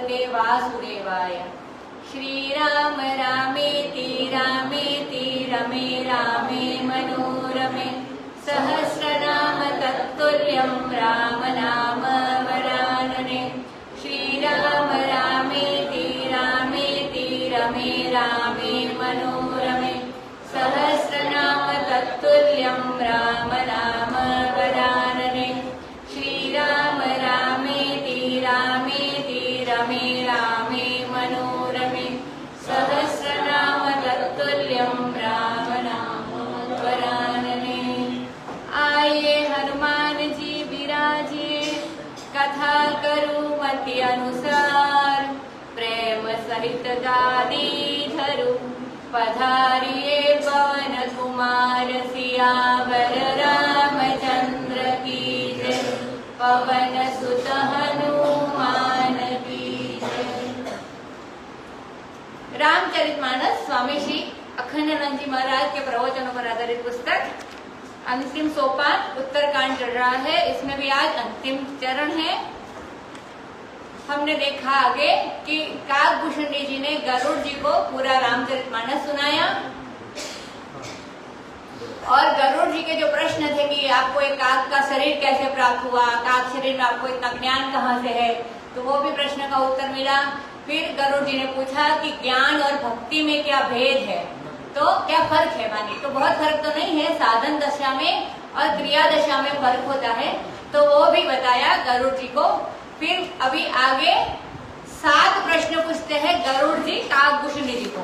भगवते वासुदेवाय। श्रीराम रामेति रामेति रमे रामे मनोरमे सहस्रनाम तत्तुल्यं राम नाम वरानने। श्रीराम रामेति रामेति रमे रामे मनोरमे सहस्रनाम तत्तुल्यं राम नाम वरानने। श्रीराम रामेति रामेति रमे रामे मनोरमे सहस्रनाम तत्तुल्यं राम नाम वरानने। आइए हनुमान जी विराजिए, कथा करूं मति अनुसार। प्रेम सहित गादी धरू, पधारिए पवन कुमार। सियावर रामचंद्र की जय, पवन सुत हनुमान की जय। रामचरितमानस स्वामी श्री अखंडानंद जी महाराज के प्रवचनों पर आधारित पुस्तक। अंतिम सोपान उत्तरकांड चल रहा है, इसमें भी आज अंतिम चरण है। हमने देखा आगे कि काकभूषणी जी ने गरुड़ जी को पूरा रामचरितमानस सुनाया और गरुड़ जी के जो प्रश्न थे कि आपको एक काक का शरीर कैसे प्राप्त हुआ, काक शरीर में आपको इतना ज्ञान कहाँ से है, तो वो भी प्रश्न का उत्तर मिला। फिर गरुड़ जी ने पूछा कि ज्ञान और भक्ति में क्या भेद है, तो क्या फर्क है मानी। तो बहुत फर्क तो नहीं है, साधन दशा में और क्रिया दशा में फर्क होता है, तो वो भी बताया गरुड़ जी को। फिर अभी आगे 7 प्रश्न पूछते हैं गरुड़ जी काकभूषणी जी को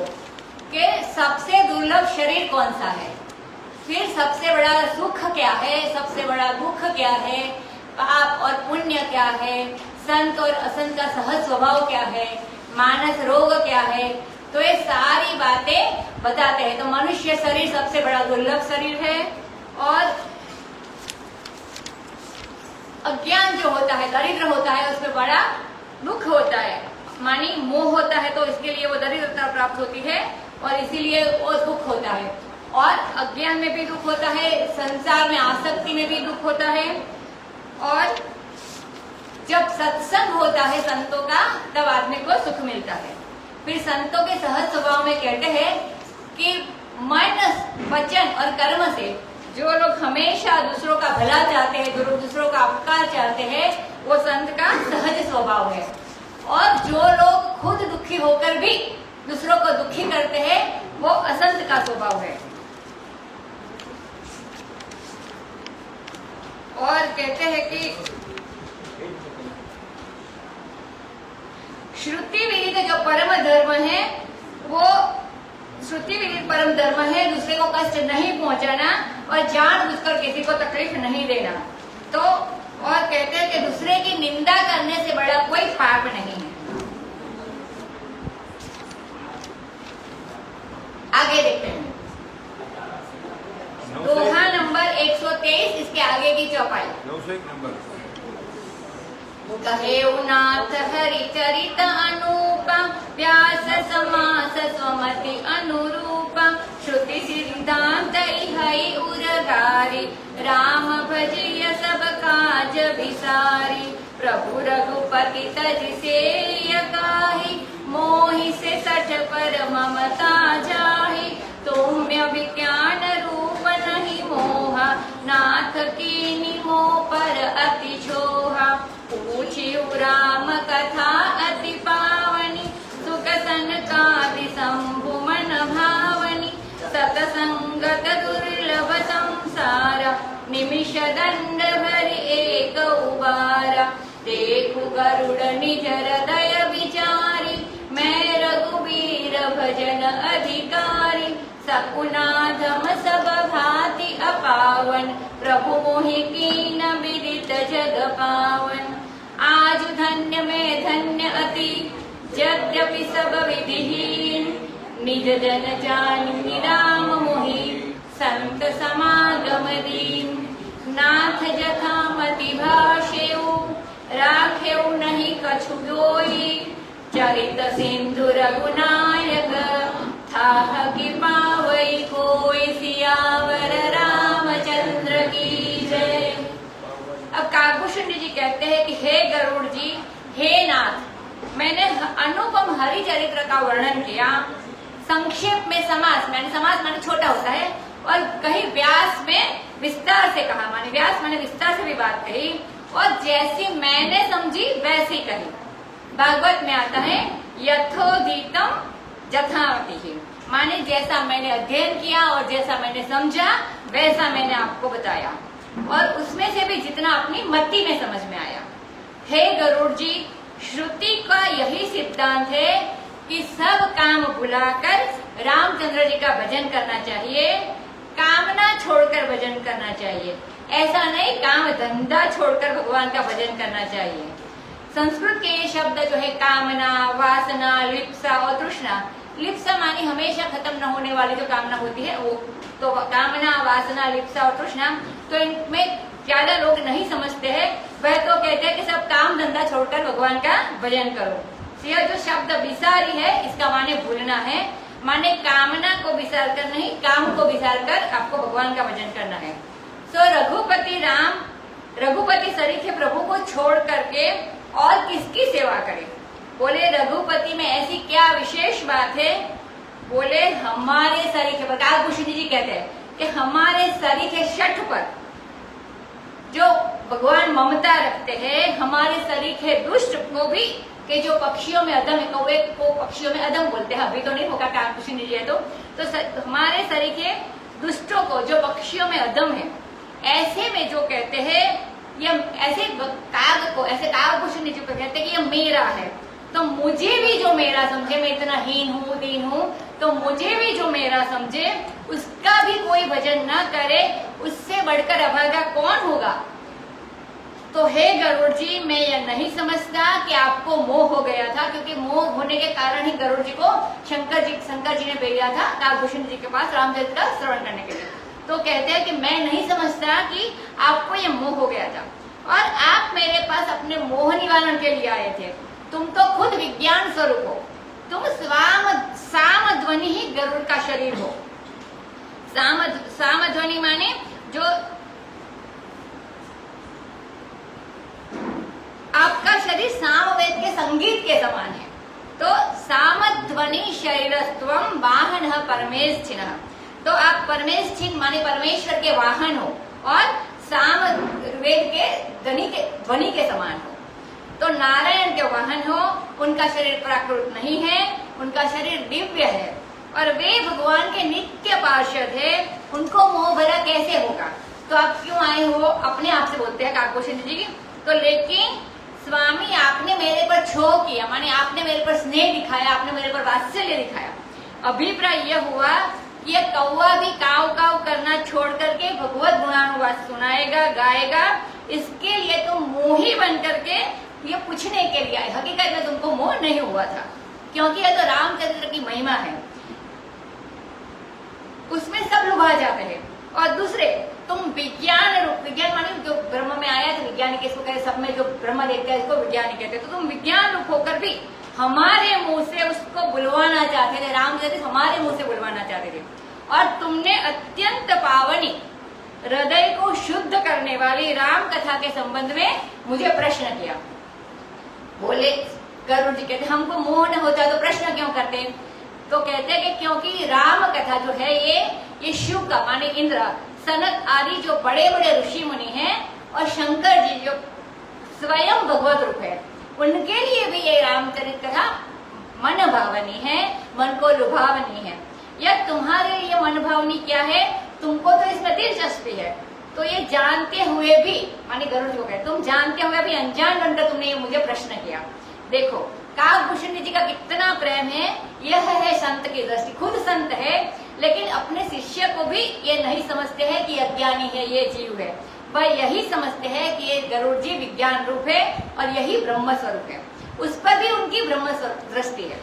कि सबसे दुर्लभ शरीर कौन सा है, फिर सबसे बड़ा सुख क्या है, सबसे बड़ा दुख क्या है, पाप और पुण्य क्या है, संत और असंत का सहज स्वभाव क्या है, मानस रोग क्या है, तो ये सारी बातें बताते हैं। तो मनुष्य शरीर सबसे बड़ा दुर्लभ शरीर है और अज्ञान जो होता है, दरिद्र होता है, उसमें बड़ा दुख होता है। मानी मोह होता है तो इसके लिए वो दरिद्रता प्राप्त होती है और इसीलिए वो दुख होता है। और अज्ञान में भी दुख होता है, संसार में आसक्ति में भी दुख होता है। और जब सत्संग होता है संतों का, तब आदमी को सुख मिलता है। फिर संतों के सहज स्वभाव में कहते हैं कि मन, वचन और कर्म से जो लोग हमेशा दूसरों का भला चाहते हैं, दूसरों का उपकार चाहते हैं, वो संत का सहज स्वभाव है। और जो लोग खुद दुखी होकर भी दूसरों को दुखी करते हैं, वो असंत का स्वभाव है। और कहते हैं कि श्रुति विदित जो परम धर्म है, वो श्रुति विदित परम धर्म है दूसरे को कष्ट नहीं पहुंचाना और जानबूझकर किसी को तकलीफ नहीं देना। तो और कहते हैं कि दूसरे की निंदा करने से बड़ा कोई पाप नहीं है। आगे देखते हैं दोहा नंबर 123, इसके आगे की चौपाई। 901 नंबर। कहे नाथ हरिचरित अनूप, व्यास समास स्वमति अनुरूप। श्रुति सिद्धांत इहै उरगारी, राम भजिय सब काज विसारी। प्रभु रघुपति तज सेय काहि, मोहि से सठ पर ममता जाहि। तुम्य विज्ञान रूप नहीं मोहा, नाथ कीनि मोह पर अति छोहा। पूछियु राम कथा अति पावनी, सुख सनकादि शंभु मन भावनी। सतसंगत दुर्लभ संसारा, निमिष दंड भरि एक उबारा। देखु गरुड़ निज हृदय विचारी, मैं रघुबीर भजन अधिकारी। सकुनाधम सब भांति अपावन, प्रभु मोहि कीन विदित जग पावन। आज धन्य में धन्य अति, यद्यपि सब विधिहीन। निज जन जानि राम मोहि, संत समागम दीन। नाथ जथा मति भाषेउ, राखेउ नहीं कछु जोई। चरित सिंधु रघुनायक, थाह कि पावई कोई। सियावर रामचंद्र की जय। अब काकभूषणी जी कहते हैं कि हे गरुड़ जी, हे नाथ, मैंने अनुपम हरिचरित्र का वर्णन किया। संक्षेप में समास माने छोटा होता है, और कहीं व्यास में विस्तार से कहा, माने व्यास माने विस्तार से भी बात कही, और जैसी मैंने समझी वैसी कही। भागवत में आता है यथोदितम जथावति, माने जैसा मैंने अध्ययन किया और जैसा मैंने समझा वैसा मैंने आपको बताया, और उसमें से भी जितना अपनी मति में समझ में आया। हे गरुड़ जी, श्रुति का यही सिद्धांत है कि सब काम भुलाकर रामचंद्र जी का भजन करना चाहिए, कामना छोड़कर भजन करना चाहिए। ऐसा नहीं काम धंधा छोड़कर भगवान का भजन करना चाहिए। संस्कृत के ये शब्द जो है कामना, वासना, लिप्सा और तृष्णा, लिप्सा मानी हमेशा खत्म न होने वाली जो कामना होती है वो, तो कामना, वासना, लिप्सा और तृष्णा, तो इनमें ज्यादा लोग नहीं समझते हैं। वह तो कहते हैं कि सब काम धंधा छोड़कर भगवान का भजन करो। यह जो शब्द विसारी है इसका माने भूलना है, माने कामना को विसार कर नहीं, काम को विसार कर आपको भगवान का भजन करना है। सो रघुपति राम, रघुपति सरीखे प्रभु को छोड़ करके और किसकी सेवा करे? बोले रघुपति में ऐसी क्या विशेष बात है? बोले हमारे सरीखे पर, कालभूषण जी कहते हैं कि हमारे सरीखे शठ पर जो भगवान ममता रखते हैं, हमारे सरीखे दुष्ट को भी, कि जो पक्षियों में अधम है, कौवे को पक्षियों में अधम बोलते हैं, अभी तो नहीं होगा कालभूषण जी है तो हमारे सरीखे दुष्टों को जो पक्षियों में अधम है, ऐसे में जो कहते हैं ये ऐसे काग को, ऐसे कालभूषण जी को कहते हैं कि ये मेरा है, तो मुझे भी जो मेरा समझे, मैं इतना हीन हूँ, दीन हूँ, तो मुझे भी जो मेरा समझे उसका भी कोई भजन न करे, उससे बढ़कर अभागा कौन होगा? तो हे गरुड़ जी, मैं यह नहीं समझता कि आपको मोह हो गया था, क्योंकि मोह होने के कारण ही गरुड़ जी को शंकर जी ने भेजा था कालभूषण जी के पास रामचरित्र का श्रवण करने के लिए। तो कहते हैं कि मैं नहीं समझता कि आपको यह मोह हो गया था, और आप मेरे पास अपने मोह निवारण के लिए आए थे। तुम तो खुद विज्ञान स्वरूप हो, तुम सामध्वनि ही गरुड़ का शरीर हो। सामध्वनि माने जो आपका शरीर सामवेद के संगीत के समान है। तो सामध्वनि शरीरस्त्वं वाहन परमेष्ठिनः, तो आप परमेष्ठिन माने परमेश्वर के वाहन हो, और सामवेद के ध्वनि के समान हो। तो नारायण के वाहन हो, उनका शरीर प्राकृत नहीं है, उनका शरीर दिव्य है, और वे भगवान के नित्य पार्षद है, उनको मोह भरा कैसे होगा? तो आप क्यों आए हो? अपने आप से बोलते हैं कालभूषण जी। तो लेकिन स्वामी आपने मेरे पर छोह किया, माने आपने मेरे पर स्नेह दिखाया, आपने मेरे पर वात्सल्य दिखाया। अभिप्राय यह हुआ कि यह कौवा भी काव काव करना छोड़ करके भगवत गुणानुवाद सुनाएगा, गाएगा, इसके लिए तुम मोही बन करके ये पूछने के लिए आए। हकीकत में तुमको मोह नहीं हुआ था, क्योंकि यह तो रामचंद्र की महिमा है, उसमें सब लुभा जाते हैं। और दूसरे, तुम विज्ञान रूप, विज्ञान माने जो ब्रह्म में आया तो वैज्ञानिक इसको कहते, सब में जो ब्रह्म देखते हैं इसको वैज्ञानिक कहते हैं। तो तुम विज्ञान रूप होकर भी हमारे मुंह से उसको बुलवाना चाहते थे, रामचंद्र हमारे मुंह से बुलवाना चाहते थे, और तुमने अत्यंत पावनी, हृदय को शुद्ध करने वाली राम कथा के संबंध में मुझे प्रश्न किया। बोले गरुड़ जी कहते हमको मोह न होता तो प्रश्न क्यों करते? तो कहते हैं कि क्योंकि राम कथा जो है ये शिव का माने इंद्र, सनत आदि जो बड़े बड़े ऋषि मुनि हैं, और शंकर जी जो स्वयं भगवत रूप है, उनके लिए भी ये रामचरित कथा मन भावनी है, मन को लुभावनी है। यह तुम्हारे लिए मन भावनी क्या है? तुमको तो इसमें दिलचस्पी है, तो ये जानते हुए भी, माने गरुड़ जी को कहते तुम जानते हुए भी अनजान बनकर तुमने ये मुझे प्रश्न किया। देखो कालभूषण जी का कितना प्रेम है, यह है संत की दृष्टि। खुद संत है, लेकिन अपने शिष्य को भी ये नहीं समझते हैं कि अज्ञानी है, ये जीव है, वह यही समझते हैं कि ये गरुड़ जी विज्ञान रूप है और यही ब्रह्म स्वरूप है। उस पर भी उनकी ब्रह्म दृष्टि है।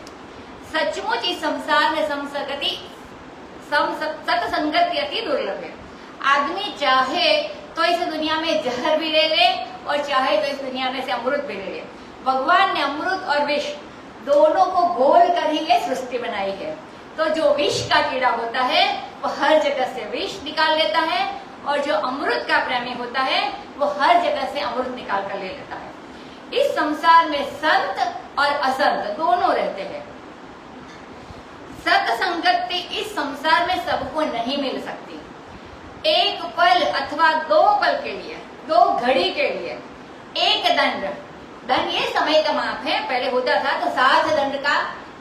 सचमुच इस संसार में सत्संगति अति दुर्लभ है। आदमी चाहे तो इस दुनिया में जहर भी ले ले, और चाहे तो इस दुनिया में से अमृत भी ले ले। भगवान ने अमृत और विष दोनों को घोल कर ही ये सृष्टि बनाई है। तो जो विष का कीड़ा होता है वो हर जगह से विष निकाल लेता है, और जो अमृत का प्रेमी होता है वो हर जगह से अमृत निकाल कर ले लेता है। इस संसार में संत और असंत दोनों रहते हैं। सत्संगति इस संसार में सबको नहीं मिल सकती। एक पल अथवा 2 पल के लिए, 2 घड़ी के लिए एक दंड, दंड ये समय का माप है। पहले होता था तो 60 दंड का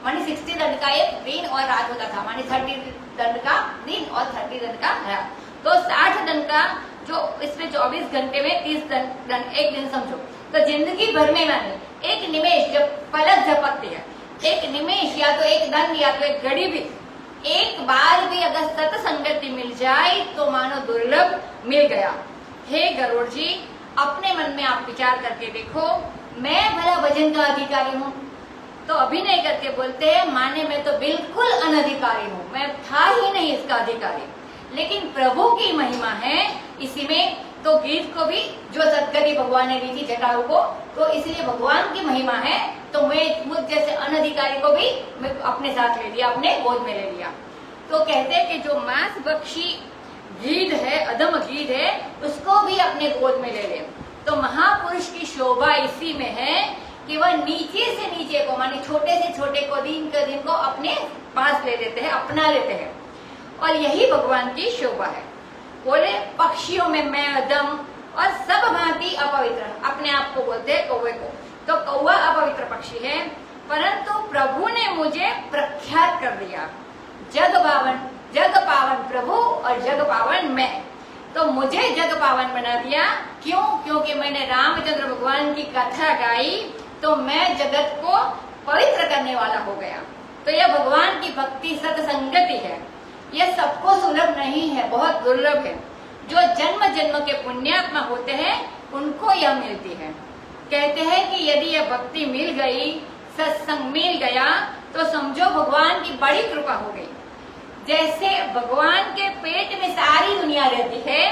मानी 60 दंड का एक दिन और रात होता था, मानी 30 दंड का दिन और 30 दंड का रात। तो 60 दंड का जो इसमें 24 घंटे में 30 दंड एक दिन समझो। तो जिंदगी भर में माने एक निमेश जब पलक झपकती है, एक निमेश या तो एक दंड या तो एक घड़ी भी, एक बार भी अगर सत्संगति मिल जाए तो मानो दुर्लभ मिल गया। हे गरुड़ जी, अपने मन में आप विचार करके देखो, मैं भला भजन का अधिकारी हूँ? तो अभिनय करके बोलते हैं माने मैं तो बिल्कुल अनधिकारी हूँ, मैं था ही नहीं इसका अधिकारी। लेकिन प्रभु की महिमा है इसी में। तो गीत को भी जो सदगति भगवान ने दी थी जटायु को, तो इसलिए भगवान की महिमा है। तो मैं मुझ जैसे अनधिकारी को भी मैं अपने साथ ले लिया, अपने गोद में ले लिया। तो कहते हैं कि जो मांस बख्शी गीध है, अधम गीध है, उसको भी अपने गोद में ले ले। तो महापुरुष की शोभा इसी में है कि वह नीचे से नीचे को, माने छोटे से छोटे को, दिन के दिन को अपने पास ले लेते हैं, अपना लेते हैं। और यही भगवान की शोभा है। बोले पक्षियों में मैं अधम और सब भांति अपवित्र, अपने आप को बोलते हैं कौवे को। तो कौवा अपवित्र पक्षी है, परंतु प्रभु ने मुझे प्रख्यात कर दिया। जग पावन प्रभु और जग पावन मैं। तो मुझे जग पावन बना दिया। क्यों? क्योंकि मैंने रामचंद्र भगवान की कथा गाई, तो मैं जगत को पवित्र करने वाला हो गया। तो यह भगवान की भक्ति सत्संगति है। यह सबको सुलभ नहीं है, बहुत दुर्लभ है। जो जन्म जन्म के पुण्यात्मा होते हैं उनको यह मिलती है। कहते हैं कि यदि यह भक्ति मिल गई, सत्संग मिल गया, तो समझो भगवान की बड़ी कृपा हो गई। जैसे भगवान के पेट में सारी दुनिया रहती है।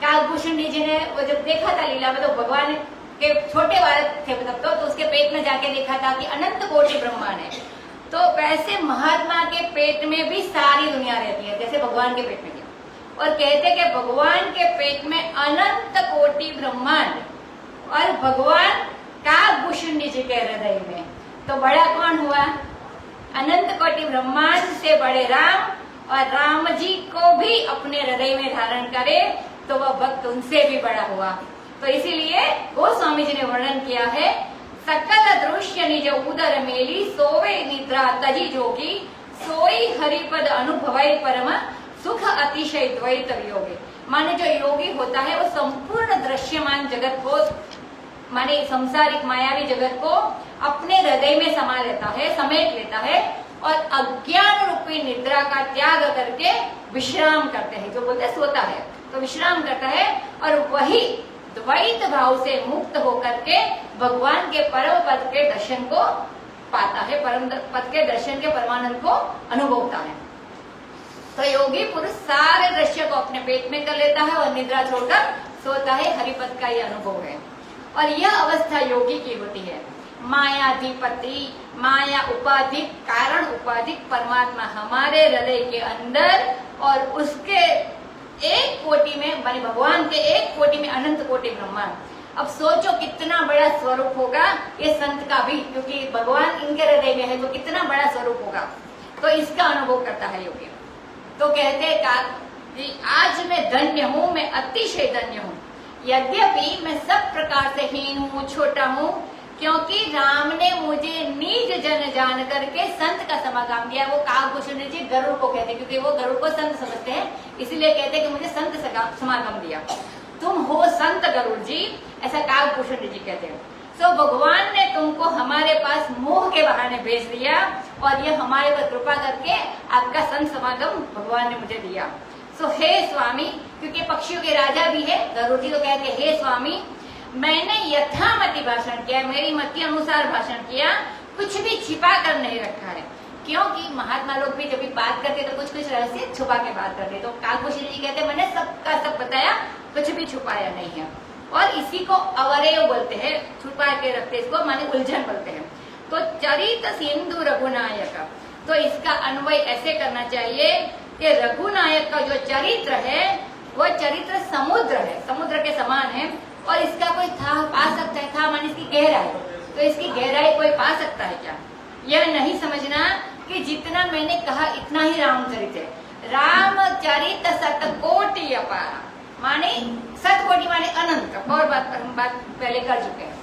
कालभूषण जी ने वो जब देखा था लीला में, तो भगवान के छोटे बालक थे तब तो उसके पेट में जाके देखा था कि अनंत कोटि ब्रह्मांड है। तो वैसे महात्मा के पेट में भी सारी दुनिया रहती है, जैसे भगवान के पेट में। और कहते कि भगवान के पेट में अनंत कोटि ब्रह्मांड और भगवान कालभूषण जी के हृदय में। तो बड़ा कौन हुआ? अनंत कोटि ब्रह्मांड से बड़े राम, और राम जी को भी अपने हृदय में धारण करे तो वह भक्त उनसे भी बड़ा हुआ। तो इसीलिए गोस्वामी जी ने वर्णन किया है, सकल दृश्य निज उदर मेली, सोवे निद्रा तजी जोगी, सोई हरिपद अनुभवै परम, सुख अतिशय द्वैत वियोगी। माने जो योगी होता है वो संपूर्ण दृश्यमान जगत को, माने संसारिक मायावी जगत को अपने हृदय में समा लेता है, समेट लेता है, और अज्ञान रूपी निद्रा का त्याग करके विश्राम करते हैं। जो बोलते सोता है तो विश्राम करता है, और वही द्वैत भाव से मुक्त होकर के भगवान के परम पद के दर्शन को पाता है, परम पद के दर्शन के परमानंद को अनुभवता है। तो योगी पुरुष सारे दृश्य को अपने पेट में कर लेता है और निद्रा छोड़कर सोता है। हरिपद का ये अनुभव है, और यह अवस्था योगी की होती है। मायाधिपति, माया उपाधिक, कारण उपाधिक परमात्मा हमारे हृदय के अंदर, और उसके एक कोटि में, माने भगवान के एक कोटि में अनंत कोटि ब्रह्मांड। अब सोचो कितना बड़ा स्वरूप होगा ये संत का भी, क्योंकि भगवान इनके हृदय में है, तो कितना बड़ा स्वरूप होगा। तो इसका अनुभव करता है योगी। तो कहते हैं आज मैं धन्य हूँ, मैं अतिशय धन्य हूँ। यद्यपि मैं सब प्रकार से हीन हूँ, छोटा हूँ, क्योंकि राम ने मुझे नीच जन जान करके संत का समागम दिया। वो कालभूषण जी गरुड़ को कहते हैं, क्योंकि वो गरुड़ को संत समझते हैं, इसलिए कहते हैं कि मुझे संत समागम दिया। तुम हो संत गरुड़ जी, ऐसा कालभूषण जी कहते हैं। तो भगवान ने तुमको हमारे पास मोह के बहाने भेज दिया, और ये हमारे पर कृपा करके आपका संत समागम भगवान ने मुझे दिया। सो हे स्वामी, क्योंकि पक्षियों के राजा भी है गरुड़ जी, तो कहते हे स्वामी, मैंने यथामति भाषण किया, मेरी मति अनुसार भाषण किया, कुछ भी छिपा कर नहीं रखा है। क्योंकि महात्मा लोग भी जब भी बात करते तो कुछ कुछ रहस्य छुपा के बात करते। तो कालभूषण जी कहते मैंने सबका सब बताया, कुछ भी छुपाया नहीं है। और इसी को अवरेय बोलते हैं, छुपा के रखते, इसको माने उलझन बोलते हैं। तो चरित सिंधु रघुनायक, तो इसका अन्वय ऐसे करना चाहिए कि रघुनायक का जो चरित्र है वो चरित्र समुद्र है, समुद्र के समान है। और इसका कोई था पा सकता है, था माने इसकी गहराई, तो इसकी गहराई कोई पा सकता है क्या? यह नहीं समझना कि जितना मैंने कहा इतना ही रामचरित है। रामचरित शतकोटि अपार, माने शतकोटि माने अनंत, और बात पहले कर चुके हैं।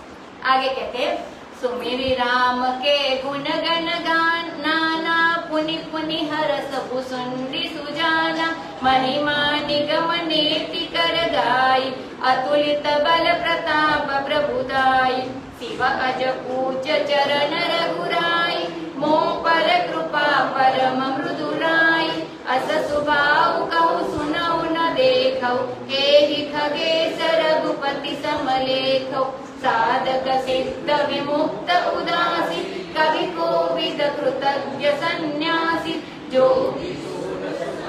आगे कहते हैं, सुमिरि राम के गुण गण गान, नाना पुनि पुनि हरस भुसुंडी सुजाना, महिमा निगम नीति कर गाई, अतुलित बल प्रताप प्रभुदाई, शिव अज पूज चरण रघुराई, मोह पर कृपा परम मृदुराई, अस सुभाव कहु सुनऊ न देखऊ, एहि खगेश रघुपति समलेखऊ, साधक सिद्ध विमुक्त उदासी, कवि कोविद कृतज्ञ सन्यासी, जो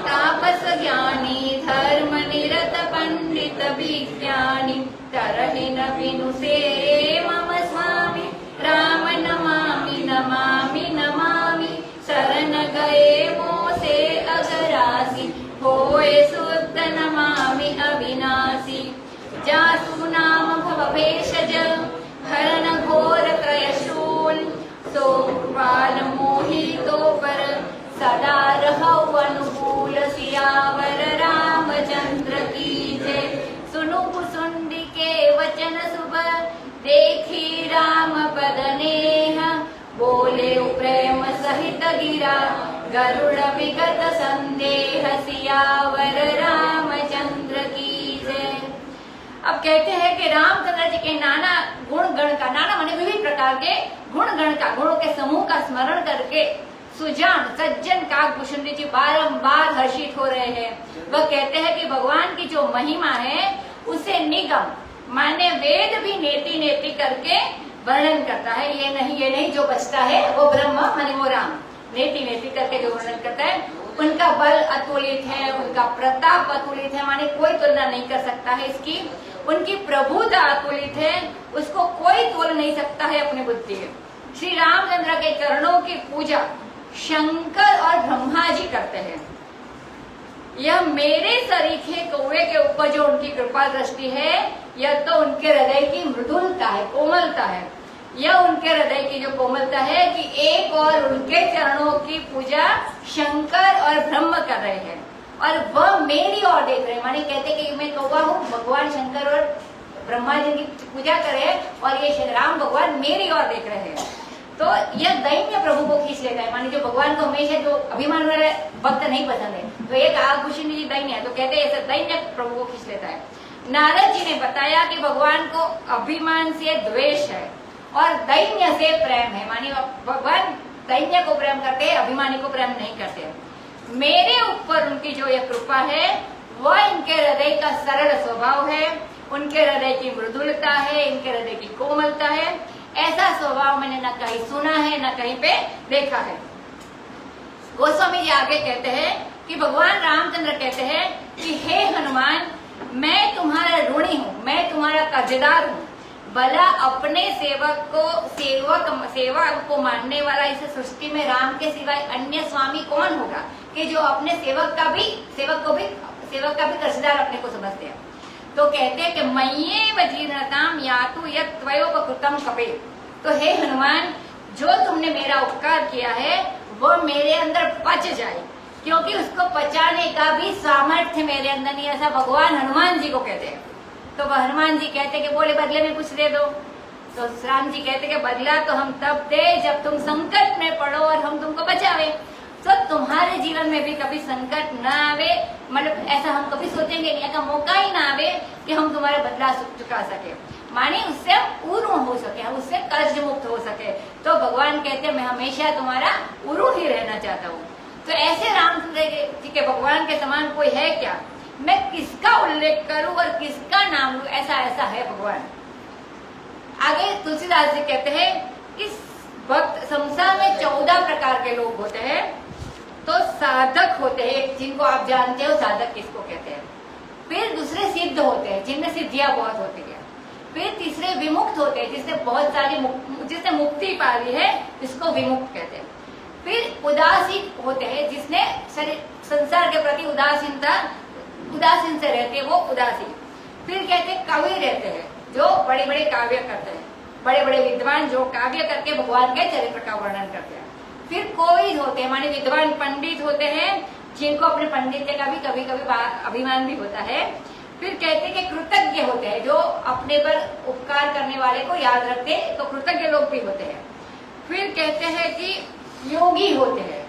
तापस ज्ञानी धर्म निरत पंडित विज्ञानी, तरहि न बिनु से मम स्वामी, राम नमामि नमामि नमामि, शरण गए मोसे अगरासी, होए शुद्ध नमामि अविनाशी, जासु नाम भव भेषज, हरण घोर त्रयशूल, सो कृपाल मोहि तो पर, सदा रहौ अनुकूल, सियावर रामचंद्र की जय। सुनु कुसुंडी के वचन शुभ, देखी राम पद नेह, बोले प्रेम सहित गिरा, गरुड़ विगत संदेह, सियावर रामचंद्र की जय। अब कहते हैं कि रामचंद्र जी के नाना गुण गण का, नाना माने विभिन्न प्रकार के गुण गण का, गुणों के समूह का स्मरण करके सुजान सज्जन काकभूषुंडी जी बारंबार हर्षित हो रहे हैं। वह कहते हैं कि भगवान की जो महिमा है उसे निगम माने वेद भी नेति नेति करके वर्णन करता है। ये नहीं जो बचता है वो ब्रह्म माने वो राम, नेति नेति करके जो वर्णन करता है, उनका बल अतुलित है, उनका प्रताप अतुलित है, माने कोई तुलना नहीं कर सकता है इसकी, उनकी प्रभुता अतुलित है, उसको कोई तोल नहीं सकता है अपनी बुद्धि में। श्री रामचंद्र के चरणों की पूजा शंकर और ब्रह्मा जी करते हैं। यह मेरे सरीखे कौवे के ऊपर जो उनकी कृपा दृष्टि है, यह तो उनके हृदय की मृदुलता है, कोमलता है। यह उनके हृदय की जो कोमलता है कि एक और उनके चरणों की पूजा शंकर और ब्रह्म कर रहे हैं और वह मेरी ओर देख रहे हैं। माने कहते कि मैं कौवा हूँ, भगवान शंकर और ब्रह्मा जी की पूजा करे और ये राम भगवान मेरी ओर देख रहे हैं। तो यह दैन्य प्रभु को खींच लेता है। माने जो भगवान को हमेशा जो अभिमान वाले भक्त नहीं पसंद है, तो एक काकभूषुंडी जी दैन्य है, तो कहते हैं ऐसा दैन्य प्रभु को खींच लेता है। नारद जी ने बताया कि भगवान को अभिमान से द्वेष है और दैन्य से प्रेम है। मानी भगवान दैन्य को प्रेम करते हैं, अभिमानी को प्रेम नहीं करते। मेरे ऊपर उनकी जो यह कृपा है वह इनके हृदय का सरल स्वभाव है, उनके हृदय की मृदुलता है, इनके हृदय की कोमलता है। ऐसा स्वभाव मैंने न कहीं सुना है न कहीं पे देखा है। गोस्वामी जी आगे कहते हैं कि भगवान रामचंद्र कहते हैं कि हे हनुमान, मैं तुम्हारा ऋणी हूँ, मैं तुम्हारा कर्जदार हूँ। भला अपने सेवा को मानने वाला इस सृष्टि में राम के सिवाय अन्य स्वामी कौन होगा कि जो अपने सेवक का भी कर्जदार अपने को समझते हैं। तो कहते हैं कि मय्येव जीर्णताम यातु यत् त्वयोपकृतं कपे। तो हे हनुमान, जो तुमने मेरा उपकार किया है वह मेरे अंदर पच जाए, क्योंकि उसको पचाने का भी सामर्थ्य मेरे अंदर नहीं। ऐसा भगवान हनुमान जी को कहते हैं। तो हनुमान जी कहते कि बोले बदले में कुछ दे दो। तो राम जी कहते कि बदला तो हम तब दे जब तुम संकट में पड़ो और हम तुमको बचावे। तो तुम्हारे जीवन में भी कभी संकट न आवे, मतलब ऐसा हम कभी सोचेंगे नहीं, ऐसा मौका ही ना आवे कि हम तुम्हारा बदला चुका सके, माने उससे पूर्ण हो सके, हम उससे कर्ज मुक्त हो सके। तो भगवान कहते मैं हमेशा तुम्हारा उरू ही रहना चाहता हूँ। तो ऐसे रामचंद्र जी के भगवान के समान कोई है क्या? मैं किसका उल्लेख करूं और किसका नाम लूं, ऐसा है भगवान। आगे तुलसीदास जी कहते हैं कि भक्त संसार में 14 प्रकार के लोग होते हैं। तो साधक होते हैं, जिनको आप जानते हो साधक किसको कहते हैं। फिर दूसरे सिद्ध होते हैं, जिनमें सिद्धियां बहुत होती है। फिर तीसरे विमुक्त होते हैं, जिसने मुक्ति पा ली है, इसको विमुक्त कहते हैं। फिर उदासीन होते हैं, जिसने संसार के प्रति उदासीन से रहते हैं, वो उदासीन। फिर कहते हैं कवि रहते हैं, जो बड़े बड़े काव्य करते हैं, बड़े बड़े विद्वान जो काव्य करके भगवान के चरित्र का वर्णन करते हैं। फिर कोविद होते हैं, माने विद्वान पंडित होते हैं, जिनको अपने पंडित्य का भी कभी कभी अभिमान भी होता है। फिर कहते हैं कि कृतज्ञ होते हैं, जो अपने पर उपकार करने वाले को याद रखते हैं, तो कृतज्ञ लोग भी होते हैं। फिर कहते हैं कि योगी होते हैं,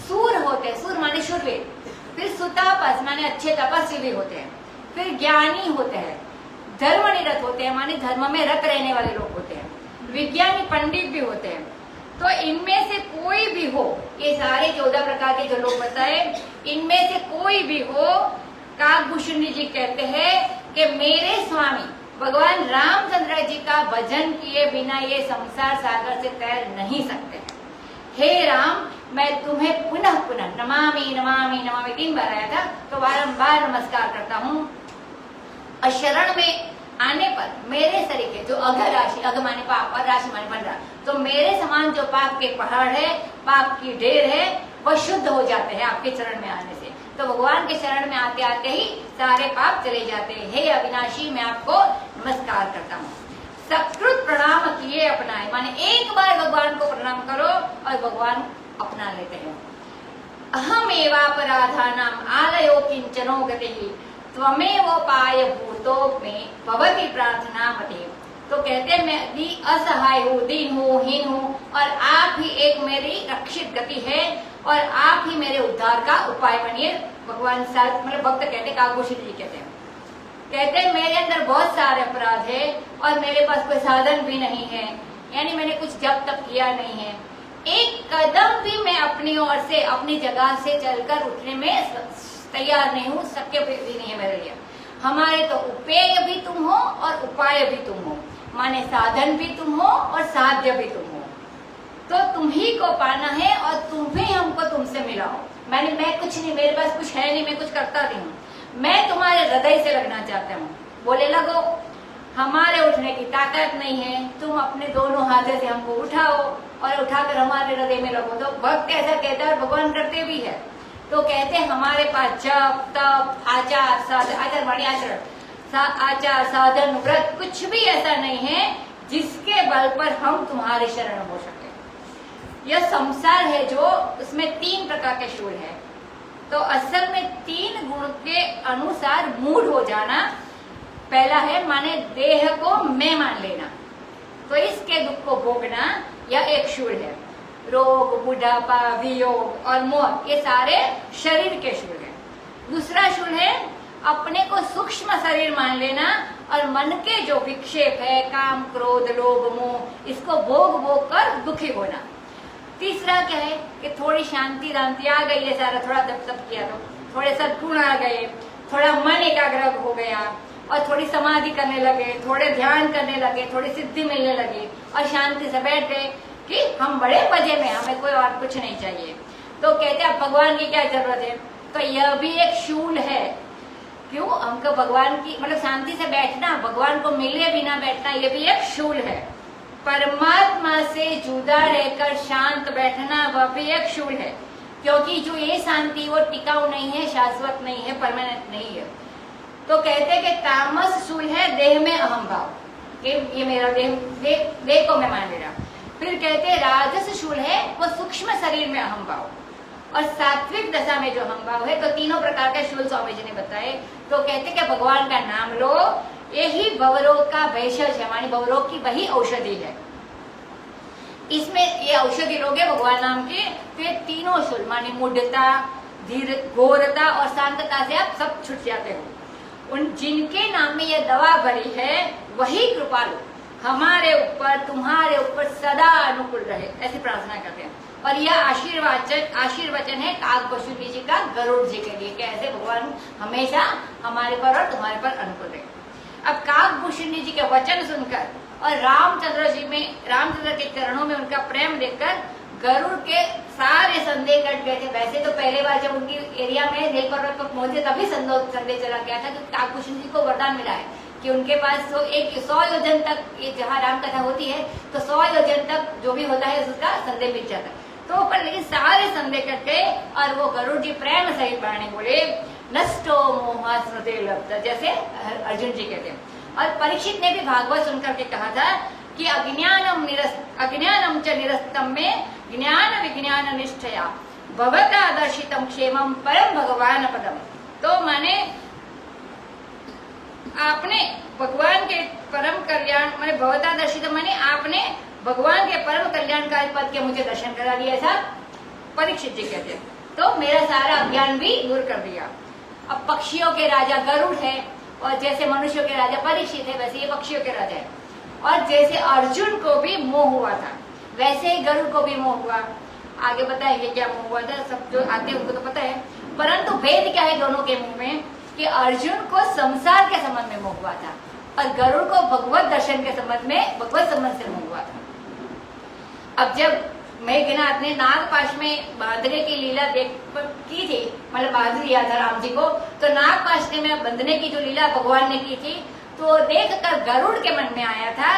सूर होते हैं, सूर माने शूरवीर। फिर सुतापस माने अच्छे तपस्वी भी होते हैं। फिर ज्ञानी होते हैं, धर्मनिरत होते हैं, माने धर्म में रत रहने वाले लोग होते हैं। विज्ञानी पंडित भी होते हैं। तो इनमें से कोई भी हो, ये सारे 14 प्रकार के जो लोग बताए, इनमें से कोई भी हो, काकभूषणी जी कहते हैं कि मेरे स्वामी भगवान रामचंद्र जी का भजन किए बिना ये संसार सागर से तैर नहीं सकते। हे राम, मैं तुम्हें पुनः पुनः नमामि नमामि नमामि 3 बार आया था, तो बारंबार नमस्कार करता हूँ। शरण में आने पर मेरे सरीखे जो अघ राशि, अघ माने पाप और राशि माने बंधा, तो मेरे समान जो पाप के पहाड़ है, पाप की ढेर है, वो शुद्ध हो जाते हैं आपके चरण में आने से। तो भगवान के शरण में आते आते ही सारे पाप चले जाते हैं। हे अविनाशी, मैं आपको नमस्कार करता हूँ। सकृत प्रणाम किए अपनाए, माने एक बार भगवान को प्रणाम करो और भगवान अपना लेते हैं। अहम एवापराधानाम आलयो किंचनो गतिः त्वमेवोपाय भूतो में भवति प्रार्थना मते। तो कहते हैं मैं भी असहाय हूँ, दीन हूँ, हीन हूँ, और आप ही एक मेरी रक्षित गति है और आप ही मेरे उद्धार का उपाय बनिए। भगवान साथ मतलब भक्त कहते, काकभूषणी जी कहते हैं मेरे अंदर बहुत सारे अपराध है और मेरे पास कोई साधन भी नहीं है, यानी मैंने कुछ जब तक किया नहीं है। एक कदम भी मैं अपनी ओर से, अपनी जगह से चलकर उठने में तैयार नहीं हूँ, शक्य भी नहीं है मेरे लिए। हमारे तो उपेय भी तुम हो और उपाय भी तुम हो, माने साधन भी तुम हो और साध्य भी तुम हो। तो तुम ही को पाना है और तुम ही हमको तुमसे मिलाओ। मैं कुछ नहीं, मेरे पास कुछ है नहीं, मैं कुछ करता नहीं हूँ, मैं तुम्हारे हृदय से लगना चाहता हूँ। बोले लगो, हमारे उठने की ताकत नहीं है, तुम अपने दोनों हाथों से हमको उठाओ और उठाकर हमारे हृदय में लगो। तो भक्त ऐसा कहता है और भगवान करते भी है। तो कहते हैं हमारे पास जप तप आचार साधन व्रत कुछ भी ऐसा नहीं है जिसके बल पर हम तुम्हारे शरण हो सके। यह संसार है जो उसमें 3 प्रकार के शूल है। तो असल में 3 गुण के अनुसार मूड हो जाना। पहला है माने देह को मैं मान लेना, तो इसके दुख को भोगना, यह एक शूल है। रोग, बुढ़ापा, वियोग और मौत, ये सारे शरीर के शूल है। दूसरा शूल है अपने को सूक्ष्म शरीर मान लेना और मन के जो विक्षेप है, काम क्रोध लोभ मोह, इसको भोग भोग कर दुखी होना। तीसरा क्या है कि थोड़ी शांति शांति आ गई है, सारा थोड़ा जब तप किया तो थोड़े सद्गुण आ गए, थोड़ा मन एकाग्र हो गया और थोड़ी समाधि करने लगे, थोड़े ध्यान करने लगे, थोड़ी सिद्धि मिलने लगी और शांति से बैठ गए कि हम बड़े मजे में, हमें कोई और कुछ नहीं चाहिए। तो कहते हैं अब भगवान की क्या जरूरत है? तो यह भी एक शूल है। क्यों? हमको भगवान की मतलब शांति से बैठना, भगवान को मिले बिना बैठना, ये भी एक शूल है। परमात्मा से जुदा रहकर शांत बैठना, वह भी एक शूल है। क्योंकि जो ये शांति वो टिकाऊ नहीं है, शाश्वत नहीं है, परमानेंट नहीं है। तो कहते हैं कि तामस शूल है देह में अहम भाव, कि ये मेरा देह को मैं मान ले रहा। फिर कहते हैं राजस शूल है वो सूक्ष्म शरीर में अहम भाव, और सात्विक दशा में जो अहम भाव है। तो तीनों प्रकार के शूल स्वामी जी ने बताए। तो कहते कि भगवान का नाम लो, यही भवरोग का भेषज है, मानी भवरोग की वही औषधि है। इसमें ये औषधि लोगे भगवान नाम की, तो ये तीनों शूल मानी मूढ़ता, धीर, घोरता और शांतता से आप सब छुट जाते हो। उन जिनके नाम में ये दवा भरी है वही कृपालु हमारे ऊपर, तुम्हारे ऊपर सदा अनुकूल रहे, ऐसी प्रार्थना करते हैं। और यह आशीर्वचन है काकभूषणी जी का गरुड़ जी के लिए, कैसे भगवान हमेशा हमारे पर और तुम्हारे पर अनुकूल रहे। अब काकभूषणी जी के वचन सुनकर और रामचंद्र के चरणों में उनका प्रेम देखकर गरुड़ के सारे संदेह कट गए थे। वैसे तो पहले बार जब उनकी एरिया में नील पर्वत पर पहुंचे तभी संदेह चला गया था, क्योंकि काकभूषणी जी को वरदान मिला है कि उनके पास तो 100 योजन तक, ये जहाँ राम कथा होती है तो 100 योजन तक जो भी होता है उसका संदेह मिट जाता है। तो पर लेकिन सारे संदेह कट गए और वो गरुड़ जी प्रेम सहित बाणी बोले, नष्टो मोह स्मृति लब्ध, जैसे अर्जुन जी कहते हैं। और परीक्षित ने भी भागवत सुनकर के कहा था कि अज्ञानम च निरस्तम में ज्ञान विज्ञान निष्ठया भवता दर्शितम क्षेमम परम भगवान पदम। तो माने आपने भगवान के परम कल्याण माने भवता दर्शितम माने आपने भगवान के परम कल्याणकारी पद के मुझे दर्शन करा दिया, ऐसा परीक्षित जी कहते हैं। तो मेरा सारा अज्ञान भी दूर कर दिया। अब पक्षियों के राजा गरुड़ है और जैसे मनुष्यों के राजा परीक्षित है वैसे ये पक्षियों के राजा है। और जैसे अर्जुन को भी मोह हुआ था वैसे ही गरुड़ को भी मोह हुआ। आगे बताएंगे क्या मोह हुआ था, सब जो आते हैं उनको तो पता है। परंतु भेद क्या है दोनों के मुंह में कि अर्जुन को संसार के संबंध में मोह हुआ था और गरुड़ को भगवत दर्शन के संबंध में भगवत संबंध से मोह हुआ था। अब जब मेघनाथ ने नागपाश में बांधने की लीला की थी, मतलब बांध दिया था राम जी को, तो नागपाश में बंधने की जो लीला भगवान ने की थी तो देखकर गरुड़ के मन में आया था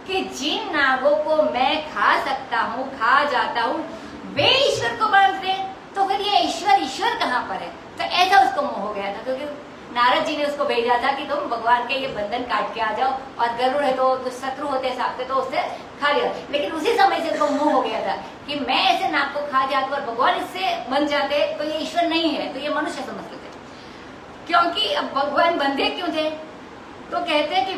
कि जिन नागों को मैं खा सकता हूँ, खा जाता हूँ, वे ईश्वर को बांधते हैं, तो फिर ये ईश्वर कहाँ पर है। तो ऐसा उसको मोह हो गया था, क्योंकि नारद जी ने उसको भेजा था कि तुम भगवान के ये बंधन काट के आ जाओ, और गरुड़ है तो शत्रु होते हिसाब से तो उससे खा लिया। लेकिन उसी समय से उसको मोह हो गया था कि मैं ऐसे नाग को खा जाता और भगवान इससे बन जाते तो ये ईश्वर नहीं है, तो ये मनुष्य समझते थे। क्योंकि अब भगवान बंधे क्यों थे, तो कहते हैं कि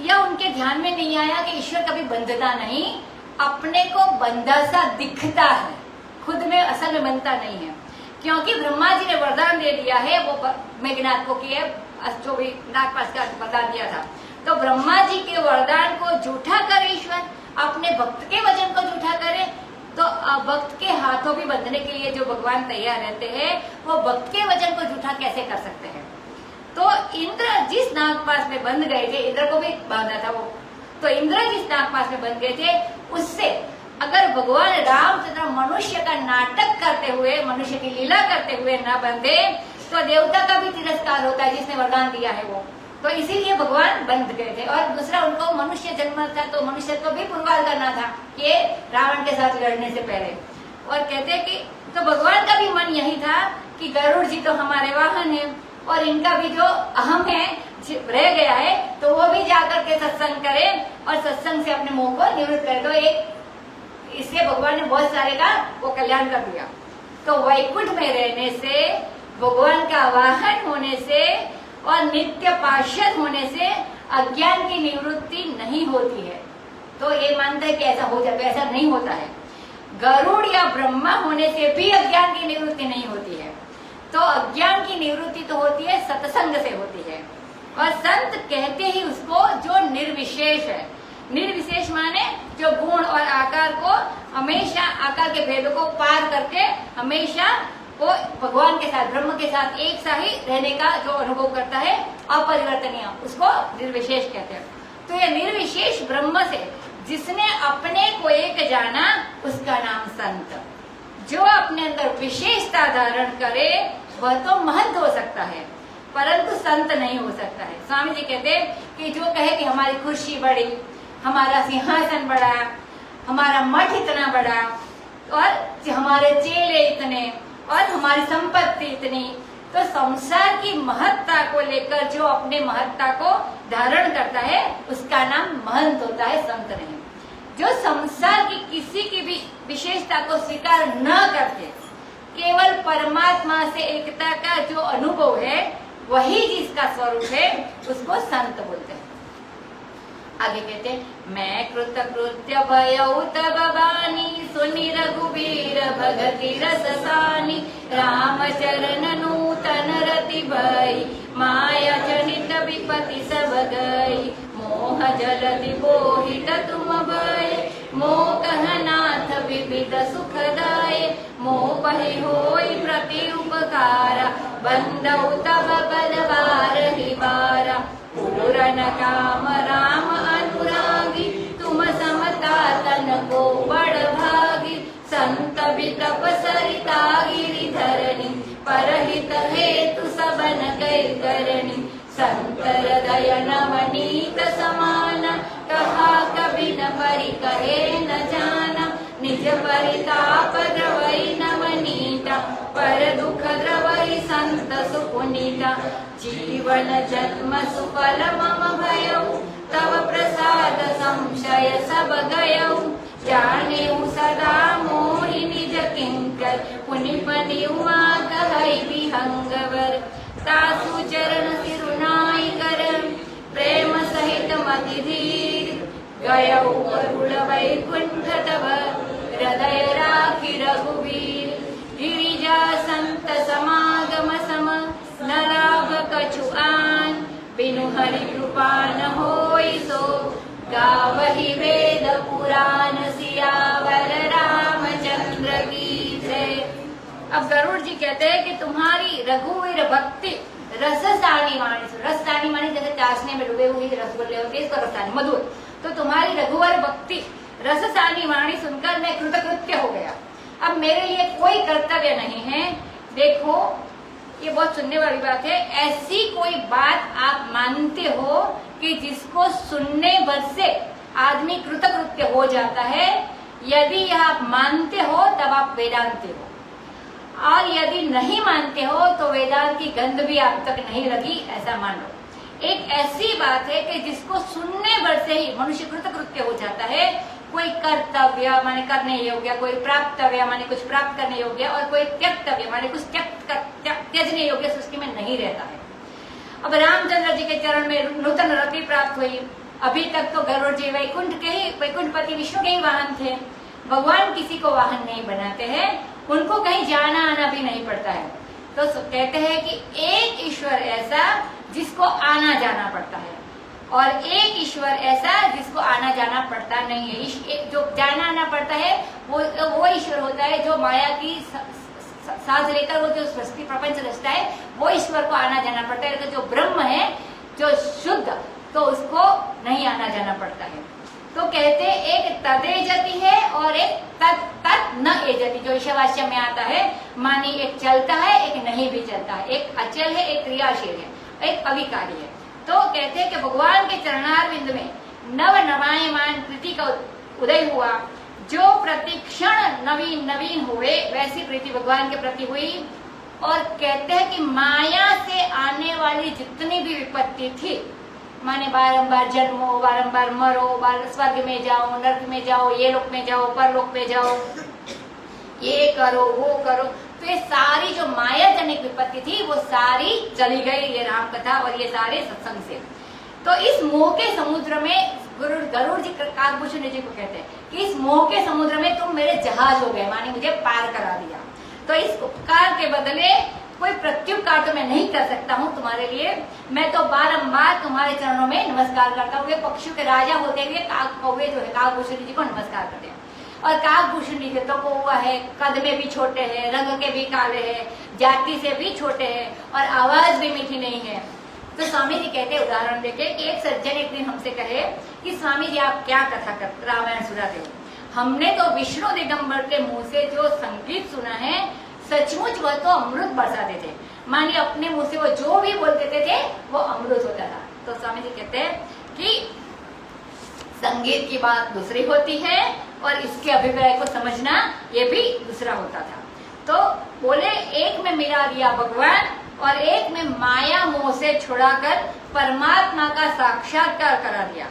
या उनके ध्यान में नहीं आया कि ईश्वर कभी बंधता नहीं, अपने को बंधा सा दिखता है, खुद में असल में बनता नहीं है। क्योंकि ब्रह्मा जी ने वरदान दे दिया है वो मेघनाथ को कि जो भी नागपाश का वरदान दिया था, तो ब्रह्मा जी के वरदान को झूठा करे ईश्वर, अपने भक्त के वचन को झूठा करे, तो भक्त के हाथों भी बंधने के लिए जो भगवान तैयार रहते हैं वो भक्त के वचन को झूठा कैसे कर सकते हैं। तो इंद्र जिस नागपाश में बंध गए थे, इंद्र को भी बांधा था वो, तो इंद्र जिस नागपाश में बंध गए थे उससे अगर भगवान रामचंद्र मनुष्य का नाटक करते हुए, मनुष्य की लीला करते हुए न बंधे तो देवता का भी तिरस्कार होता है जिसने वरदान दिया है वो, तो इसीलिए भगवान बंध गए थे। और दूसरा उनको मनुष्य जन्म था तो मनुष्य को भी पुरवार करना था कि रावण के साथ लड़ने से पहले। और कहते हैं कि तो भगवान का भी मन यही था कि गरुड़ जी तो हमारे वाहन है और इनका भी जो अहम है रह गया है तो वो भी जाकर के सत्संग करे और सत्संग से अपने मोह को निवृत्त करे। तो एक इससे भगवान ने बहुत सारे का वो कल्याण कर दिया। तो वैकुंठ में रहने से, भगवान का वाहन होने से और नित्य पार्षद होने से अज्ञान की निवृत्ति नहीं होती है। तो ये मानते हैं कि ऐसा हो जाए, ऐसा नहीं होता है। गरुड़ या ब्रह्मा होने से भी अज्ञान की निवृत्ति नहीं होती है। तो अज्ञान की निवृत्ति तो होती है सत्संग से होती है, और संत कहते ही उसको जो निर्विशेष है। निर्विशेष माने जो गुण और आकार को हमेशा, आकार के भेदों को पार करके हमेशा वो भगवान के साथ, ब्रह्म के साथ एक सा ही रहने का जो अनुभव करता है, अपरिवर्तनीय, उसको निर्विशेष कहते हैं। तो ये निर्विशेष ब्रह्म से जिसने अपने को एक जाना उसका नाम संत। जो अपने अंदर विशेषता धारण करे वह तो महंत हो सकता है परंतु संत नहीं हो सकता है। स्वामी जी कहते हैं कि जो कहे कि हमारी कुर्सी बड़ी, हमारा सिंहासन बड़ा, हमारा मठ इतना बड़ा और हमारे चेले इतने और हमारी संपत्ति इतनी, तो संसार की महत्ता को लेकर जो अपने महत्ता को धारण करता है उसका नाम महंत होता है, संत नहीं। जो संसार की किसी की भी विशेषता को स्वीकार न करके केवल परमात्मा से एकता का जो अनुभव है वही जिसका स्वरूप है उसको संत बोलते हैं। आगे कहते हैं, मैं कृतकृत्य भयउ तब बानी, सुनि रघुवीर भगति रस सानी, राम चरण नूतन रति भई, माया जनित विपति सब गई, मोह जलधि बोहित तुम भय, मोह कहनाथ विविध सुखदाय, मोह पहि होई प्रति उपकारा, बंदउ तब बलवार ही बारा, पूरन काम राम अनुरागी, तुम समता तन को बड़ भागी, संत वितप सरिता गिरिधरणी, परहित हेतु सबन गई करणी, संत हृदय नवनीत समाना, कहा कभी न परि कहे न जाना, निज परिताप द्रवई नवनीता, पर दुख द्रवई संत सुपुनीता जीवन जन्म सुफल मम भयौ तव प्रसाद संशय सब गयौ जानेऊ सदा मोहि निज किंकर पुनि पनिउमा कहै विहंगवर तासु चरण सिरुनाई कर प्रेम सहित मति धीर गयौ गरुड़ वैकुंठ तव हृदय राखि रघुवीर गिरिजा संत समागम सम न लाभ कछु आन बिनु हरि कृपा न होई सो गावहि वेद पुराण सियावर रामचंद्र की जय। अब गरुड़ जी कहते हैं कि तुम्हारी रघुवीर भक्ति रससानी वाणी, रससानी वाणी जैसे चाशनी में डूबे हुए रसगुल्ले होते इसको रससानी मधुर, तो तुम्हारी रघुवर भक्ति रससानी वाणी सुनकर मैं कृतकृत्य हो गया। अब मेरे लिए कोई कर्तव्य नहीं है। देखो ये बहुत सुनने वाली बात है, ऐसी कोई बात आप मानते हो कि जिसको सुनने भर से आदमी कृतकृत्य हो जाता है? यदि यह आप मानते हो तब आप वेदांती हो, और यदि नहीं मानते हो तो वेदांत की गंध भी आप तक नहीं लगी, ऐसा मान लो। एक ऐसी बात है कि जिसको सुनने भर से ही मनुष्य कृतकृत्य हो जाता है। कोई कर्तव्य माने करने योग्य, कोई प्राप्तव्य माने कुछ प्राप्त करने योग्य, और कोई त्यक्तव्य माने कुछ त्यजने योग्य सृष्टि में नहीं रहता है। अब रामचंद्र जी के चरण में नूतन रति प्राप्त हुई। अभी तक तो गरुड़ जी वैकुंठपति विष्णु के ही वाहन थे। भगवान किसी को वाहन नहीं बनाते हैं, उनको कहीं जाना आना भी नहीं पड़ता है। तो कहते हैं कि एक ईश्वर ऐसा जिसको आना जाना पड़ता है, और एक ईश्वर ऐसा जिसको आना जाना पड़ता नहीं है। जो जाना आना पड़ता है वो ईश्वर होता है जो माया की साथ लेकर वो जो सृष्टि प्रपंच रचता है, वो ईश्वर को आना जाना पड़ता है। लेकिन जो ब्रह्म है, जो शुद्ध, तो उसको नहीं आना जाना पड़ता है। तो कहते एक तदेजति है और एक तत् न एजति, जो ईशावास्य में आता है। मानी एक चलता है, एक नहीं भी चलता है, एक अचल है, एक क्रियाशील है, एक अविकारी है। तो कहते हैं कि भगवान के चरणारविंद में नव नवायमान प्रीति का उदय हुआ। जो प्रतिक्षण नवीन नवीन हुए वैसी प्रीति भगवान के प्रति हुई। और कहते हैं कि माया से आने वाली जितनी भी विपत्ति थी, माने बारंबार जन्मो, बारंबार मरो, स्वर्ग में जाओ, नर्क में जाओ, ये लोक में जाओ, परलोक में जाओ, ये करो वो करो, तो ये सारी जो माया जनिक विपत्ति थी वो सारी चली गई, ये राम कथा और ये सारे सत्संग से। तो इस मोह के समुद्र में गरुड़ जी काकभूषण जी को कहते हैं कि इस मोह के समुद्र में तुम मेरे जहाज हो गए, माने मुझे पार करा दिया। तो इस उपकार के बदले कोई प्रत्युपकार तो मैं नहीं कर सकता हूँ तुम्हारे लिए। मैं तो बारंबार तुम्हारे चरणों में नमस्कार करता हूँ। पक्षियों के राजा होते हुए कौवे जो है काकभूषण जी को नमस्कार करते हैं। और काकभूषण जी तो कौवा है, कद में भी छोटे हैं, रंग के भी काले हैं, जाति से भी छोटे हैं, और आवाज भी मीठी नहीं है। तो स्वामी जी कहते उदाहरण देके कि एक सज्जन एक दिन हमसे कहे कि स्वामी जी आप क्या कथा करते, रामायण सुनाते हो? हमने तो विष्णु दिगंबर के मुंह से जो संगीत सुना है, सचमुच वह तो अमृत बरसाते थे। मानिए अपने मुंह से वो जो भी बोल देते थे वो अमृत होता था। तो स्वामी जी कहते हैं कि संगीत की बात दूसरी होती है और इसके अभिप्राय को समझना ये भी दूसरा होता था। तो बोले एक में मिला दिया भगवान और एक में माया मोह से छुड़ाकर परमात्मा का साक्षात्कार करा दिया।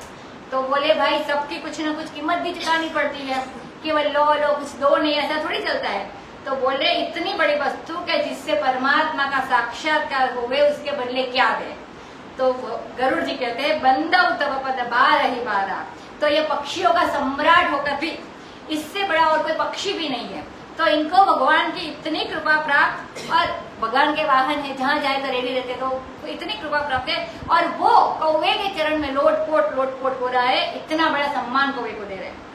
तो बोले भाई सबकी कुछ न कुछ कीमत भी चुकानी पड़ती है, केवल लो लो कुछ दो नहीं, ऐसा थोड़ी चलता है। तो बोले इतनी बड़ी वस्तु के जिससे परमात्मा का साक्षात्कार हुए उसके बदले क्या दे? तो गरुड़ जी कहते हैं बंदव तव पद बार ही बारा। तो ये पक्षियों का सम्राट होकर भी इससे बड़ा और कोई पक्षी भी नहीं है। तो इनको भगवान की इतनी कृपा प्राप्त, और भगवान के वाहन है, जहाँ जाए तो रेडी रहते, तो इतनी कृपा प्राप्त है। और वो कौवे के चरण में लोटपोट हो रहा है, इतना बड़ा सम्मान कौवे को दे रहे हैं।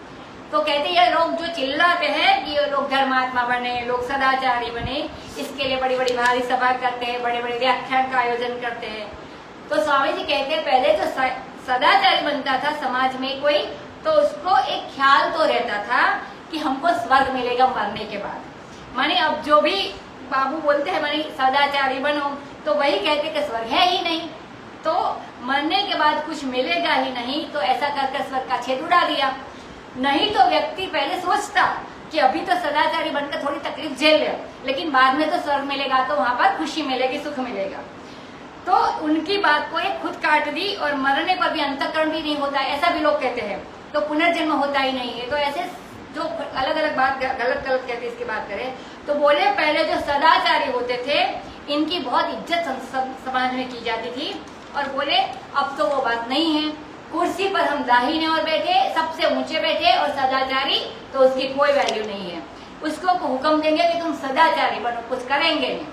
तो कहते ये लोग जो चिल्लाते हैं कि ये लोग धर्मात्मा बने, लोग सदाचारी बने, इसके लिए बड़ी बड़ी भारी सभा करते हैं, बड़े बड़े व्याख्यान का आयोजन करते हैं। तो स्वामी जी कहते हैं पहले जो सदाचारी बनता था समाज में कोई, तो उसको एक ख्याल तो रहता था कि हमको स्वर्ग मिलेगा मरने के बाद। माने अब जो भी बाबू बोलते हैं माने सदाचारी बनो, तो वही कहते कि स्वर्ग है ही नहीं, तो मरने के बाद कुछ मिलेगा ही नहीं, तो ऐसा कर स्वर्ग का छेद उड़ा दिया। नहीं तो व्यक्ति पहले सोचता कि अभी तो सदाचारी बनकर थोड़ी तकलीफ झेल ले, लेकिन बाद में तो स्वर्ग मिलेगा, तो वहां पर खुशी मिलेगी, सुख मिलेगा। तो उनकी बात को एक खुद काट दी और मरने पर भी अंतःकरण भी नहीं होता, ऐसा भी लोग कहते हैं, तो पुनर्जन्म होता ही नहीं है। तो ऐसे जो अलग अलग बात गलत गलत कहते इसकी बात करें तो बोले पहले जो सदाचारी होते थे इनकी बहुत इज्जत समाज में की जाती थी, और बोले अब तो वो बात नहीं है, कुर्सी पर हम दाहिने और बैठे, सबसे ऊंचे बैठे और सदाचारी, तो उसकी कोई वैल्यू नहीं है। उसको हुक्म देंगे कि तुम सदाचारी बनो, कुछ करेंगे नहीं।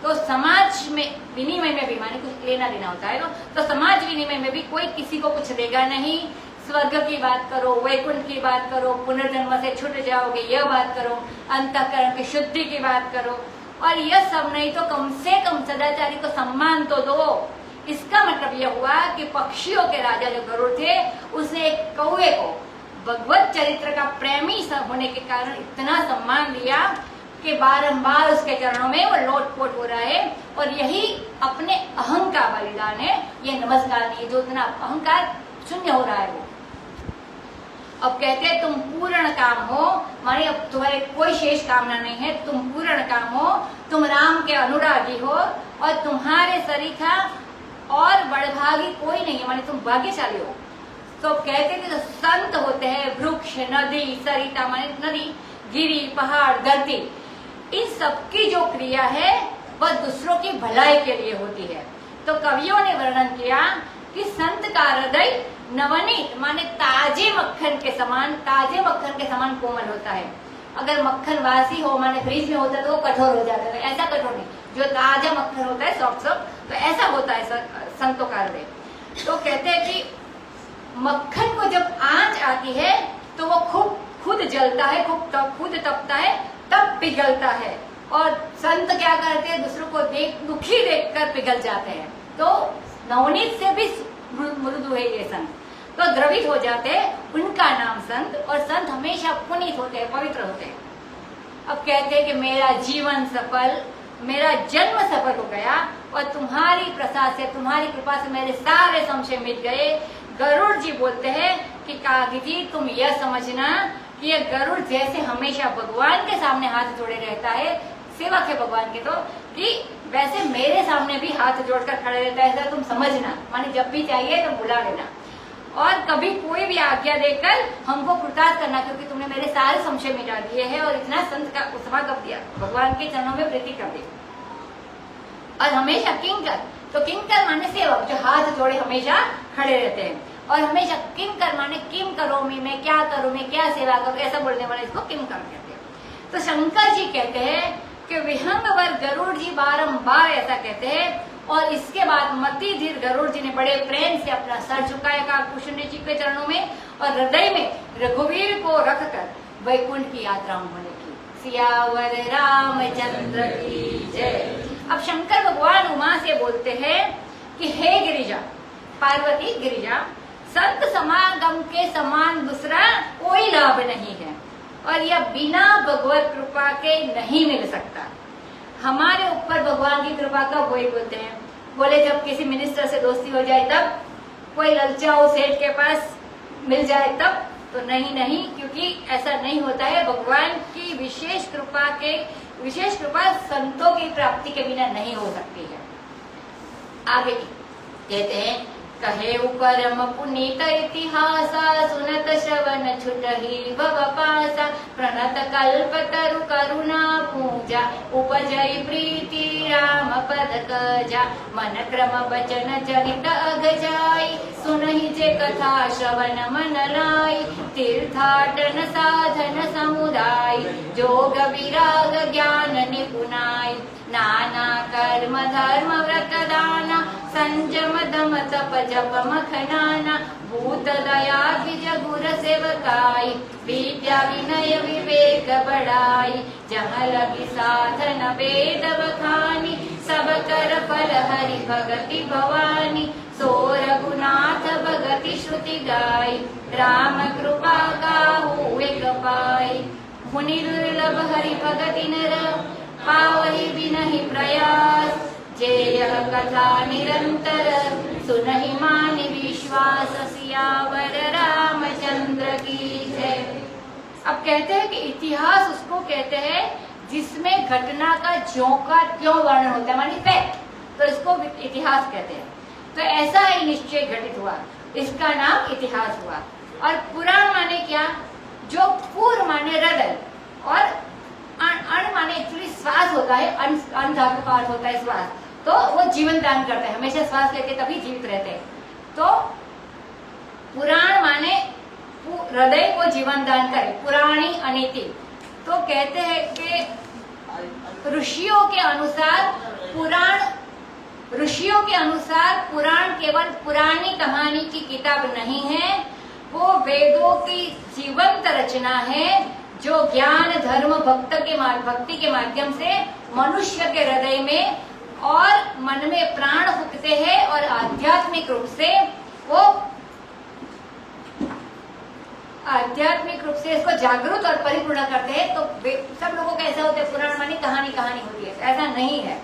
तो समाज में विनिमय में भी माने कुछ लेना देना होता है, तो समाज विनिमय में भी कोई किसी को कुछ देगा नहीं। स्वर्ग की बात करो, वैकुंठ की बात करो, पुनर्जन्म से छूट जाओगे यह बात करो, अंतःकरण की शुद्धि की बात करो, और यह सब नहीं तो कम से कम सदाचारी को सम्मान तो दो। इसका मतलब यह हुआ कि पक्षियों के राजा जो गरुड़ थे उसने एक कौवे को भगवत चरित्र का प्रेमी होने के कारण इतना सम्मान दिया कि बारंबार उसके चरणों में वो लोटपोट हो रहा है, और यही अपने अहं का बलिदान है, ये नमस्कार नहीं, जो इतना अहंकार शून्य हो रहा है वो। अब कहते हैं तुम पूर्ण काम हो, माने अब तुम्हारे कोई शेष कामना नहीं है, तुम पूर्ण काम हो, तुम राम के अनुरागी हो, और तुम्हारे सरीखा और बड़भागी कोई नहीं है, माने तुम भाग्यशाली हो। तो कहते थे जो संत होते हैं, वृक्ष, नदी, सरिता माने नदी, गिरी, पहाड़, धरती, इन सबकी जो क्रिया है वह दूसरों की भलाई के लिए होती है। तो कवियों ने वर्णन किया कि संत का हृदय नवनीत माने ताजे मक्खन के समान कोमल होता है। अगर मक्खन वासी हो माने फ्रीज में होता है तो वो कठोर हो जाता है, ऐसा कठोर नहीं, जो ताजा मक्खन होता है सॉफ्ट सॉफ्ट, तो ऐसा होता है संतों का हृदय। तो कहते हैं कि मक्खन को जब आंच आती है तो वो खुद जलता है, खुद तपता है, तब पिघलता है, और संत क्या करते हैं दूसरों को दुखी देखकर पिघल जाते हैं। तो नवनीत से भी मृदु है ये संत, तो द्रवित हो जाते हैं, उनका नाम संत, और संत हमेशा पुनीत होते हैं, पवित्र होते हैं। अब कहते हैं कि मेरा जीवन सफल, मेरा जन्म सफल हो गया, और तुम्हारी प्रसाद से, तुम्हारी कृपा से मेरे सारे संशय मिट गए। गरुड़ जी बोलते हैं कि कागी जी तुम यह समझना कि ये गरुड़ जैसे हमेशा भगवान के सामने हाथ जोड़े रहता है, सेवक है भगवान के, तो कि वैसे मेरे सामने भी हाथ जोड़कर खड़े रहता है, ऐसा तुम समझना, माने जब भी चाहिए तो बुला लेना, और कभी कोई भी आज्ञा देकर हमको कृतार्थ करना, क्योंकि तुमने मेरे सारे संशय मिटा दिए हैं और इतना संत का उत्साह कर दिया, भगवान के चरणों में प्रीति कर दी। और हमेशा किंकर, तो किंकर माने सेवक जो हाथ जोड़े हमेशा खड़े रहते हैं, और हमेशा किंकर माने किम करोमि, मैं क्या करूं, मैं क्या सेवा करूं, ऐसा बोलने वाला इसको किंकर कहते हैं। तो शंकर जी कहते हैं कि विहंगवर गरुड़ जी बारंबार ऐसा कहते हैं, और इसके बाद मतिधीर गरुड़ जी ने बड़े प्रेम से अपना सर झुकाएगा कुशुंडी जी के चरणों में, और हृदय में रघुवीर को रखकर वैकुंठ की यात्रा होने की। सियावर रामचंद्र की जय। अब शंकर भगवान उमा से बोलते हैं कि हे गिरिजा, पार्वती गिरिजा, संत समागम के समान दूसरा कोई लाभ नहीं है, और यह बिना भगवत कृपा के नहीं मिल सकता। हमारे ऊपर भगवान की कृपा कब वही बोलते हैं, बोले जब किसी मिनिस्टर से दोस्ती हो जाए तब, कोई ललचाऊ सेठ के पास मिल जाए तब, तो नहीं, क्योंकि ऐसा नहीं होता है। भगवान की विशेष कृपा संतों की प्राप्ति के बिना नहीं हो सकती है। आगे कहते हैं कहे परम पुनीत इतिहासा, सुनत श्रवण छुटहि भव पासा, प्रणत कल्प तरु करुणा पूजा, उपजई प्रीति राम पद कजा, मन क्रम बचन जनित अघ जाई, सुनहि जे कथा श्रवण मन लाई, तीर्थाटन साधन समुदाय, जोग विराग ज्ञान निपुनाय, नाना कर्म धर्म व्रत दाना, संजम दम तप जप मखनाना, भूत दया द्विज गुर सेवकाई, विद्या विनय विवेक बढ़ाई, जहाँ लगी साधन वेद बखानी, सब कर फल हरि भगति भवानी, सो रघुनाथ भगति श्रुति गाई, राम कृपा काहू एक पाई, मुनि दुर्लभ हरि भगति नर, पावहि बिनहि प्रयास, जेय कथा निरंतर, सुनहि मानि विश्वास, सियावर रामचंद्र की जय। अब कहते हैं कि इतिहास उसको कहते हैं जिसमें घटना का ज्यों का त्यों वर्णन होता है, मानी फैक्ट, तो इसको इतिहास कहते हैं। तो ऐसा ही निश्चय घटित हुआ, इसका नाम इतिहास हुआ। और पुराण माने क्या, जो पूर्व माने हृदय और अण माने एक्चुअली श्वास होता है, अण धातु का अर्थ होता है श्वास, तो वो जीवन दान करते हैं, हमेशा श्वास लेते तभी जीवित रहते हैं। तो पुराण माने हृदय को जीवन दान करे, पुराणी अनिति। तो कहते हैं कि ऋषियों के अनुसार पुराण केवल पुरानी कहानी की किताब नहीं है, वो वेदों की जीवंत रचना है, जो ज्ञान धर्म भक्ति के माध्यम से मनुष्य के हृदय में और मन में प्राण फूंकते हैं और आध्यात्मिक रूप से इसको जागरूक और परिपूर्ण करते हैं। तो सब लोगों का ऐसा होता है पुराण मानी कहानी होती है, ऐसा नहीं है,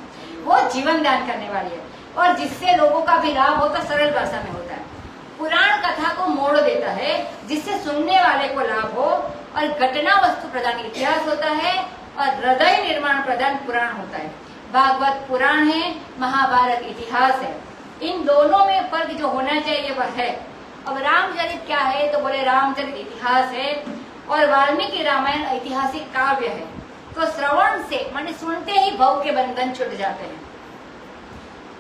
वो जीवन दान करने वाली है और जिससे लोगों का भी लाभ होता, सरल भाषा में होता है। पुराण कथा को मोड़ देता है जिससे सुनने वाले को लाभ हो, और घटना वस्तु प्रधान इतिहास होता है और हृदय निर्माण प्रधान पुराण होता है। भागवत पुराण है, महाभारत इतिहास है। इन दोनों में फर्क जो होना चाहिए वह है। अब रामचरित क्या है, तो बोले रामचरित इतिहास है और वाल्मीकि रामायण ऐतिहासिक काव्य है। तो श्रवण से माने सुनते ही भव के बंधन छूट जाते हैं।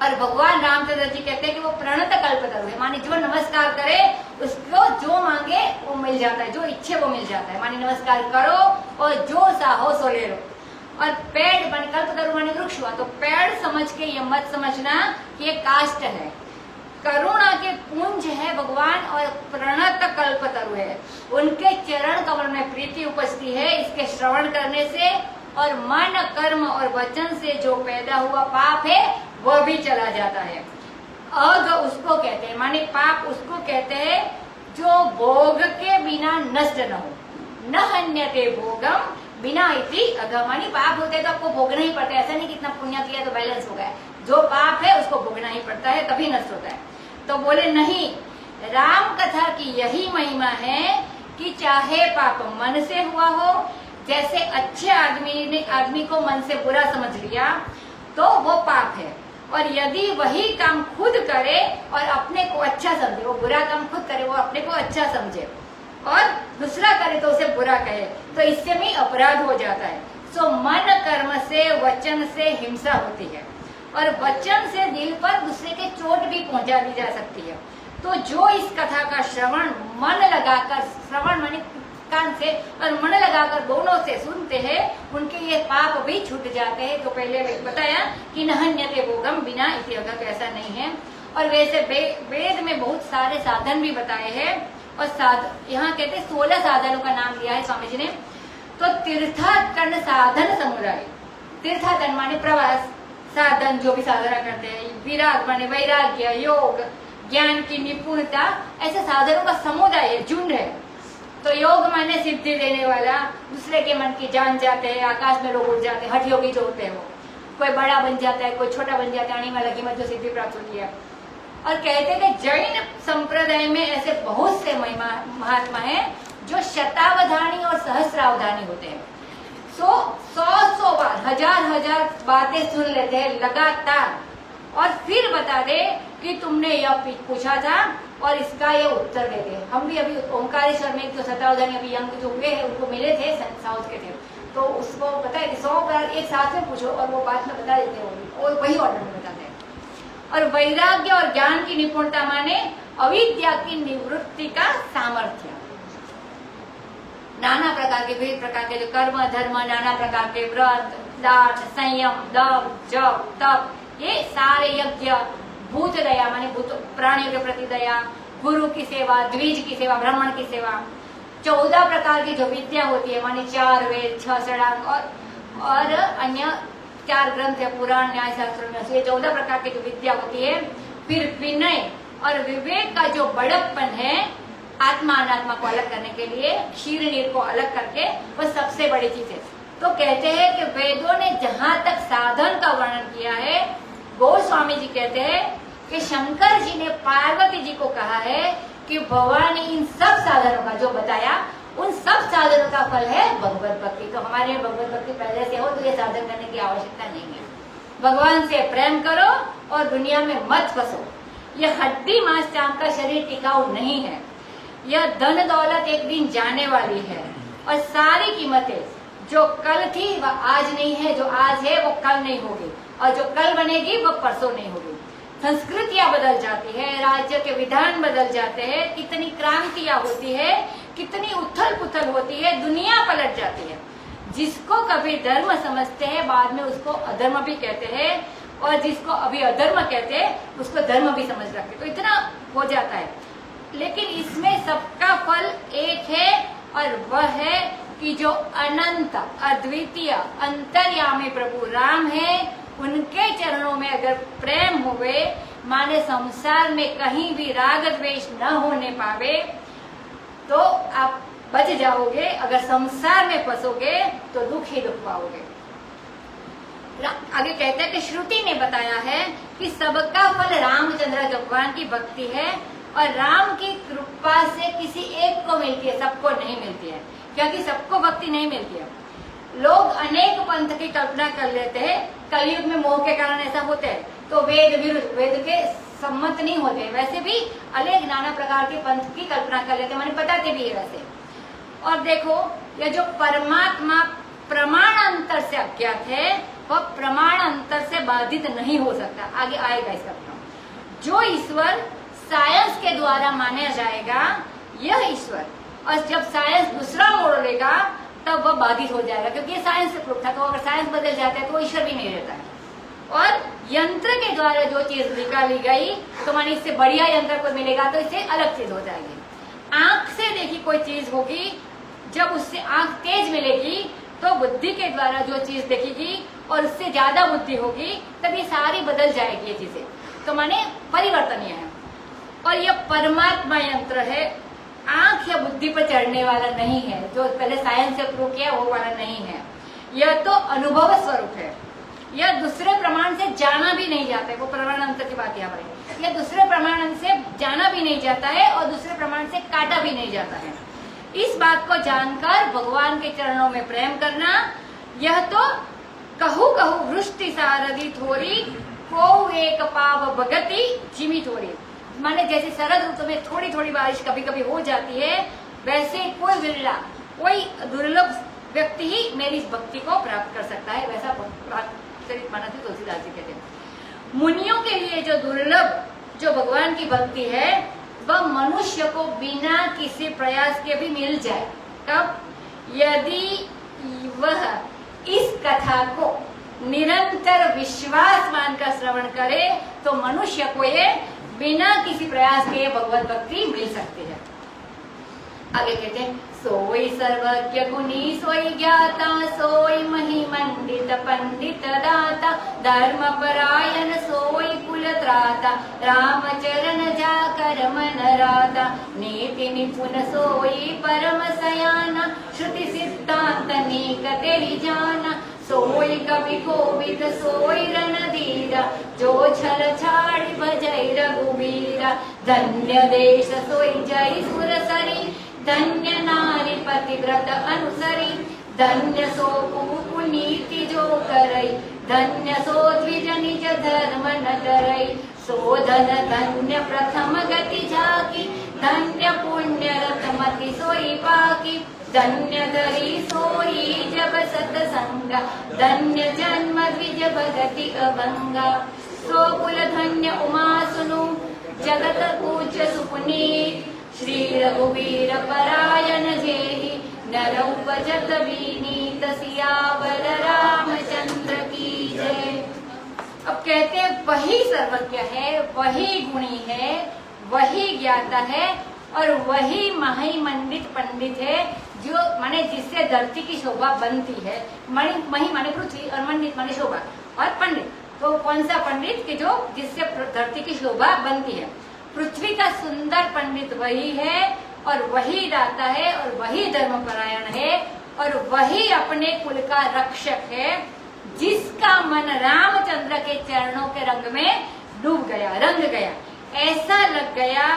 और भगवान रामचंद्र जी कहते हैं कि वो प्रणत कल्पतरु है, माने जो नमस्कार करे उसको जो मांगे वो मिल जाता है, जो इच्छे वो मिल जाता है। माने नमस्कार करो और जो चाहो सो ले लो। और पेड़ माने कल्पतरु माने वृक्ष हुआ, तो पेड़ समझ के ये मत समझना कि ये काष्ठ है, करुणा के पुंज है भगवान और प्रणत कल्पतरु है। उनके चरण कमल में प्रीति उपजती है इसके श्रवण करने से, और मन कर्म और वचन से जो पैदा हुआ पाप है वह भी चला जाता है। अघ उसको कहते हैं, माने पाप उसको कहते हैं जो भोग के बिना नष्ट न हो। न हन्यते भोगम बिना इति अघ, मानी पाप होते हैं तो आपको भोगना ही पड़ता है, ऐसा नहीं कितना पुण्य किया तो बैलेंस हो गया। जो पाप है उसको भोगना ही पड़ता है, तभी नष्ट होता है। तो बोले नहीं, राम कथा की यही महिमा है कि चाहे पाप मन से हुआ हो, जैसे अच्छे आदमी को मन से बुरा समझ लिया तो वो पाप है, और यदि वही काम खुद करे और अपने को अच्छा समझे, वो बुरा काम खुद करे वो अपने को अच्छा समझे और दूसरा करे तो उसे बुरा कहे, तो इससे भी अपराध हो जाता है। सो मन कर्म से वचन से हिंसा होती है, और वचन से दिल पर दूसरे के चोट भी पहुंचा दी जा सकती है। तो जो इस कथा का श्रवण मन लगाकर, श्रवण माने कान से और मन लगाकर दोनों से सुनते हैं, उनके ये पाप भी छूट जाते हैं। तो पहले बताया कि नहन्यते भोगम बिना इति अघ, ऐसा नहीं है। और वैसे वेद में बहुत सारे साधन भी बताए हैं, और यहाँ कहते हैं 16 साधनों का नाम लिया है स्वामी जी ने। तो तीर्थाटन साधन समुदाय, तीर्थाटन माने प्रवास, साधन जो भी साधना करते हैं, विराग माने वैराग्य, योग, ज्ञान की निपुणता, ऐसे साधनों का समुदाय है, झुंड है। तो योग माने सिद्धि देने वाला, दूसरे के मन की जान जाते हैं, आकाश में लोग उड़ जाते हैं, हठ योगी जो होते हैं वो, कोई बड़ा बन जाता है, कोई छोटा बन जाता है, आने वाला कीमत जो सिद्धि प्राप्त होती है। और कहते हैं कि जैन संप्रदाय में ऐसे बहुत से महात्मा हैं जो शतावधानी और सहस्रावधानी होते हैं। सौ बार, हजार बातें सुन लेते हैं लगातार, और फिर बता दे कि तुमने यह पूछा था और इसका ये उत्तर दे दे। हम भी अभी ओंकारेश्वर में जो शतावधानी अभी यंग जो हुए हैं उनको मिले थे, साउथ के थे, तो उसको पता है 100 बार एक साथ में पूछो और वो बात में बता देते हैं, और वही ऑर्डर में बताते हैं। और वैराग्य और ज्ञान की निपुणता माने अविद्या की निवृत्ति का सामर्थ्य। नाना प्रकार के, विविध प्रकार के जो कर्म धर्म, नाना प्रकार के व्रत, दान, संयम, दम, जप, तप, ये सारे यज्ञ, भूत दया माने भूत प्राणियों के प्रति दया, गुरु की सेवा, द्विज की सेवा, ब्राह्मण की सेवा, 14 प्रकार की जो विद्या होती है, माने 4 वेद, 6 षडांग और अन्य 4 ग्रंथ है, पुराण, न्याय शास्त्र में, ये 14 प्रकार की जो विद्या होती है। फिर विनय और विवेक का जो बड़प्पन है, आत्मा अनात्मा को अलग करने के लिए, क्षीर नीर को अलग करके, वह सबसे बड़ी चीज है। तो कहते हैं कि वेदों ने जहां तक साधन का वर्णन किया है, गोस्वामी जी कहते हैं कि शंकर जी ने पार्वती जी को कहा है कि भवानी इन सब साधनों का जो बताया उन सब साधनों का फल है भगवत भक्ति। तो हमारे भगवत भक्ति पहले से हो तो ये साधन करने की आवश्यकता नहीं है। भगवान से प्रेम करो और दुनिया में मत फंसो। यह हड्डी मांस चाम का शरीर टिकाऊ नहीं है। यह धन दौलत एक दिन जाने वाली है और सारी कीमतें जो कल थी वह आज नहीं है, जो आज है वो कल नहीं होगी और जो कल बनेगी वो परसों नहीं होगी। संस्कृतियां बदल जाती है, राज्य के विधान बदल जाते हैं, कितनी क्रांतियां होती है, कितनी उथल पुथल होती है, दुनिया पलट जाती है। जिसको कभी धर्म समझते हैं बाद में उसको अधर्म भी कहते हैं और जिसको अभी अधर्म कहते हैं उसको धर्म भी समझ रखते, तो इतना हो जाता है। लेकिन इसमें सबका फल एक है और वह है कि जो अनंत अद्वितीय अंतर्यामी प्रभु राम है उनके चरणों में अगर प्रेम होवे, माने संसार में कहीं भी राग द्वेष न होने पावे तो आप बच जाओगे। अगर संसार में फंसोगे तो दुख ही दुख पाओगे। आगे कहते हैं कि श्रुति ने बताया है कि सबका फल रामचंद्र भगवान की भक्ति है और राम की कृपा से किसी एक को मिलती है, सबको नहीं मिलती है, क्योंकि सबको भक्ति नहीं मिलती है। लोग अनेक पंथ की कल्पना कर लेते हैं, कलयुग में मोह के कारण ऐसा होता है, तो वेद विरुद्ध, वेद के सम्मत नहीं होते। वैसे भी अनेक नाना प्रकार के पंथ की कल्पना कर लेते हैं, मैंने बताते भी है वैसे। और देखो यह जो परमात्मा प्रमाण अंतर से अज्ञात है वह प्रमाण अंतर से बाधित नहीं हो सकता। आगे आएगा इसका प्रमाण। जो ईश्वर साइंस के द्वारा माना जाएगा यह ईश्वर, और जब साइंस दूसरा मोड़ लेगा तब वह बाधित हो जाएगा, क्योंकि ये साइंस से प्रूफ था। तो अगर साइंस बदल जाता है तो ईश्वर भी नहीं रहता है। और यंत्र के द्वारा जो चीज निकाली गई तो माने इससे बढ़िया यंत्र को मिलेगा तो इससे अलग चीज हो जाएगी। आंख से देखी कोई चीज होगी, जब उससे आंख तेज मिलेगी तो बुद्धि के द्वारा जो चीज देखेगी और उससे ज्यादा बुद्धि होगी तब ये सारी बदल जाएगी ये चीजें, तो माने परिवर्तनीय है। और यह परमात्मा यंत्र है, आंख या बुद्धि पर चढ़ने वाला नहीं है, जो पहले साइंस से प्रूव किया वो वाला नहीं है। यह तो अनुभव स्वरूप है। यह दूसरे प्रमाण से जाना भी नहीं जाता है, वो प्रमाण अंतर की बात यहाँ पर है। यह दूसरे प्रमाण से जाना भी नहीं जाता है और दूसरे प्रमाण से काटा भी नहीं जाता है। इस बात को जानकर भगवान के चरणों में प्रेम करना, यह तो कहू कहू वृष्टि सारदी थोरी को एक पाव भगति जिमी थोरी, माने जैसे शरद ऋतु में थोड़ी थोड़ी बारिश कभी कभी हो जाती है, वैसे कोई विरला, कोई दुर्लभ व्यक्ति ही मेरी इस भक्ति को प्राप्त कर सकता है। वैसा चरित माना थे तुलसीदास जी कहते हैं। मुनियों के लिए जो दुर्लभ जो भगवान की भक्ति है वह मनुष्य को बिना किसी प्रयास के भी मिल जाए। कब? यदि वह इस कथा को निरंतर विश्वास मानकर श्रवण करे तो मनुष्य को ये बिना किसी प्रयास के भगवत भक्ति मिल सकती है। आगे कहते हैं, सोई सर्वज्ञ गुणी सोई ज्ञाता, सोई महिमंडित पंडित दाता, धर्म परायण सोई कुल त्राता, राम चरण जाकर मन राता, नीति निपुण सोई परम सयाना, श्रुति सिद्धांत नीक तेरी जाना, सोई कवि कोविद सोई रणधीरा, जो छल छाड़ी भजई रघुबीरा, धन्य देश सोई जय सुरसरी, धन्य नारी पतिव्रत अनुसरी, धन्य सो पुनीति जो करई, धन्य सो द्विज निज धर्म न डरई, सो धन धन्य प्रथम गति जाकी, धन्य पुण्य रतमति सोई पाकी, धन्य धरी सोई जब सतसंगा, धन्य जन्म द्विज भगति अभंगा, सो कुल धन्य उमा सुनु, जगत पूज्य सुपुनीत, श्री रघुवीर परायण जेहि, नर उपजत विनीत, सियावर रामचंद्र की जय। अब कहते हैं वही सर्वज्ञ है, वही गुणी है, वही ज्ञाता है और वही महिमंडित पंडित है, जो माने जिससे धरती की शोभा बनती है। मही माने पृथ्वी और मंडित माने शोभा और पंडित, तो कौन सा पंडित कि जो जिससे धरती की शोभा बनती है। पृथ्वी का सुंदर पंडित वही है और वही दाता है और वही धर्मपरायण है और वही अपने कुल का रक्षक है, जिसका मन रामचंद्र के चरणों के रंग में डूब गया, रंग गया, ऐसा लग गया,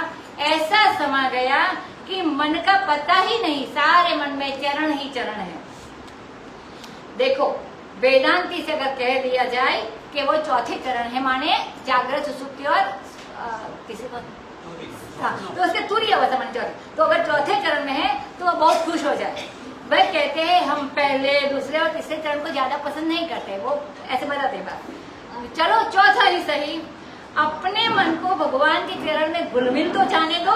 ऐसा समा गया कि मन का पता ही नहीं, सारे मन में चरण ही चरण है। देखो वेदांती से अगर कह दिया जाए कि वो चौथे चरण है, माने जागृत सुसुप्ति और किसी को तो उसके तुरीय अवस्था माने चौथे, तो अगर चौथे चरण में है तो वो बहुत खुश हो जाए। वह कहते हैं हम पहले दूसरे और तीसरे चरण को ज्यादा पसंद नहीं करते, वो ऐसे बताते हैं बात। चलो चौथा ही सही, अपने मन को भगवान के चरण में घुलमिल तो जाने दो।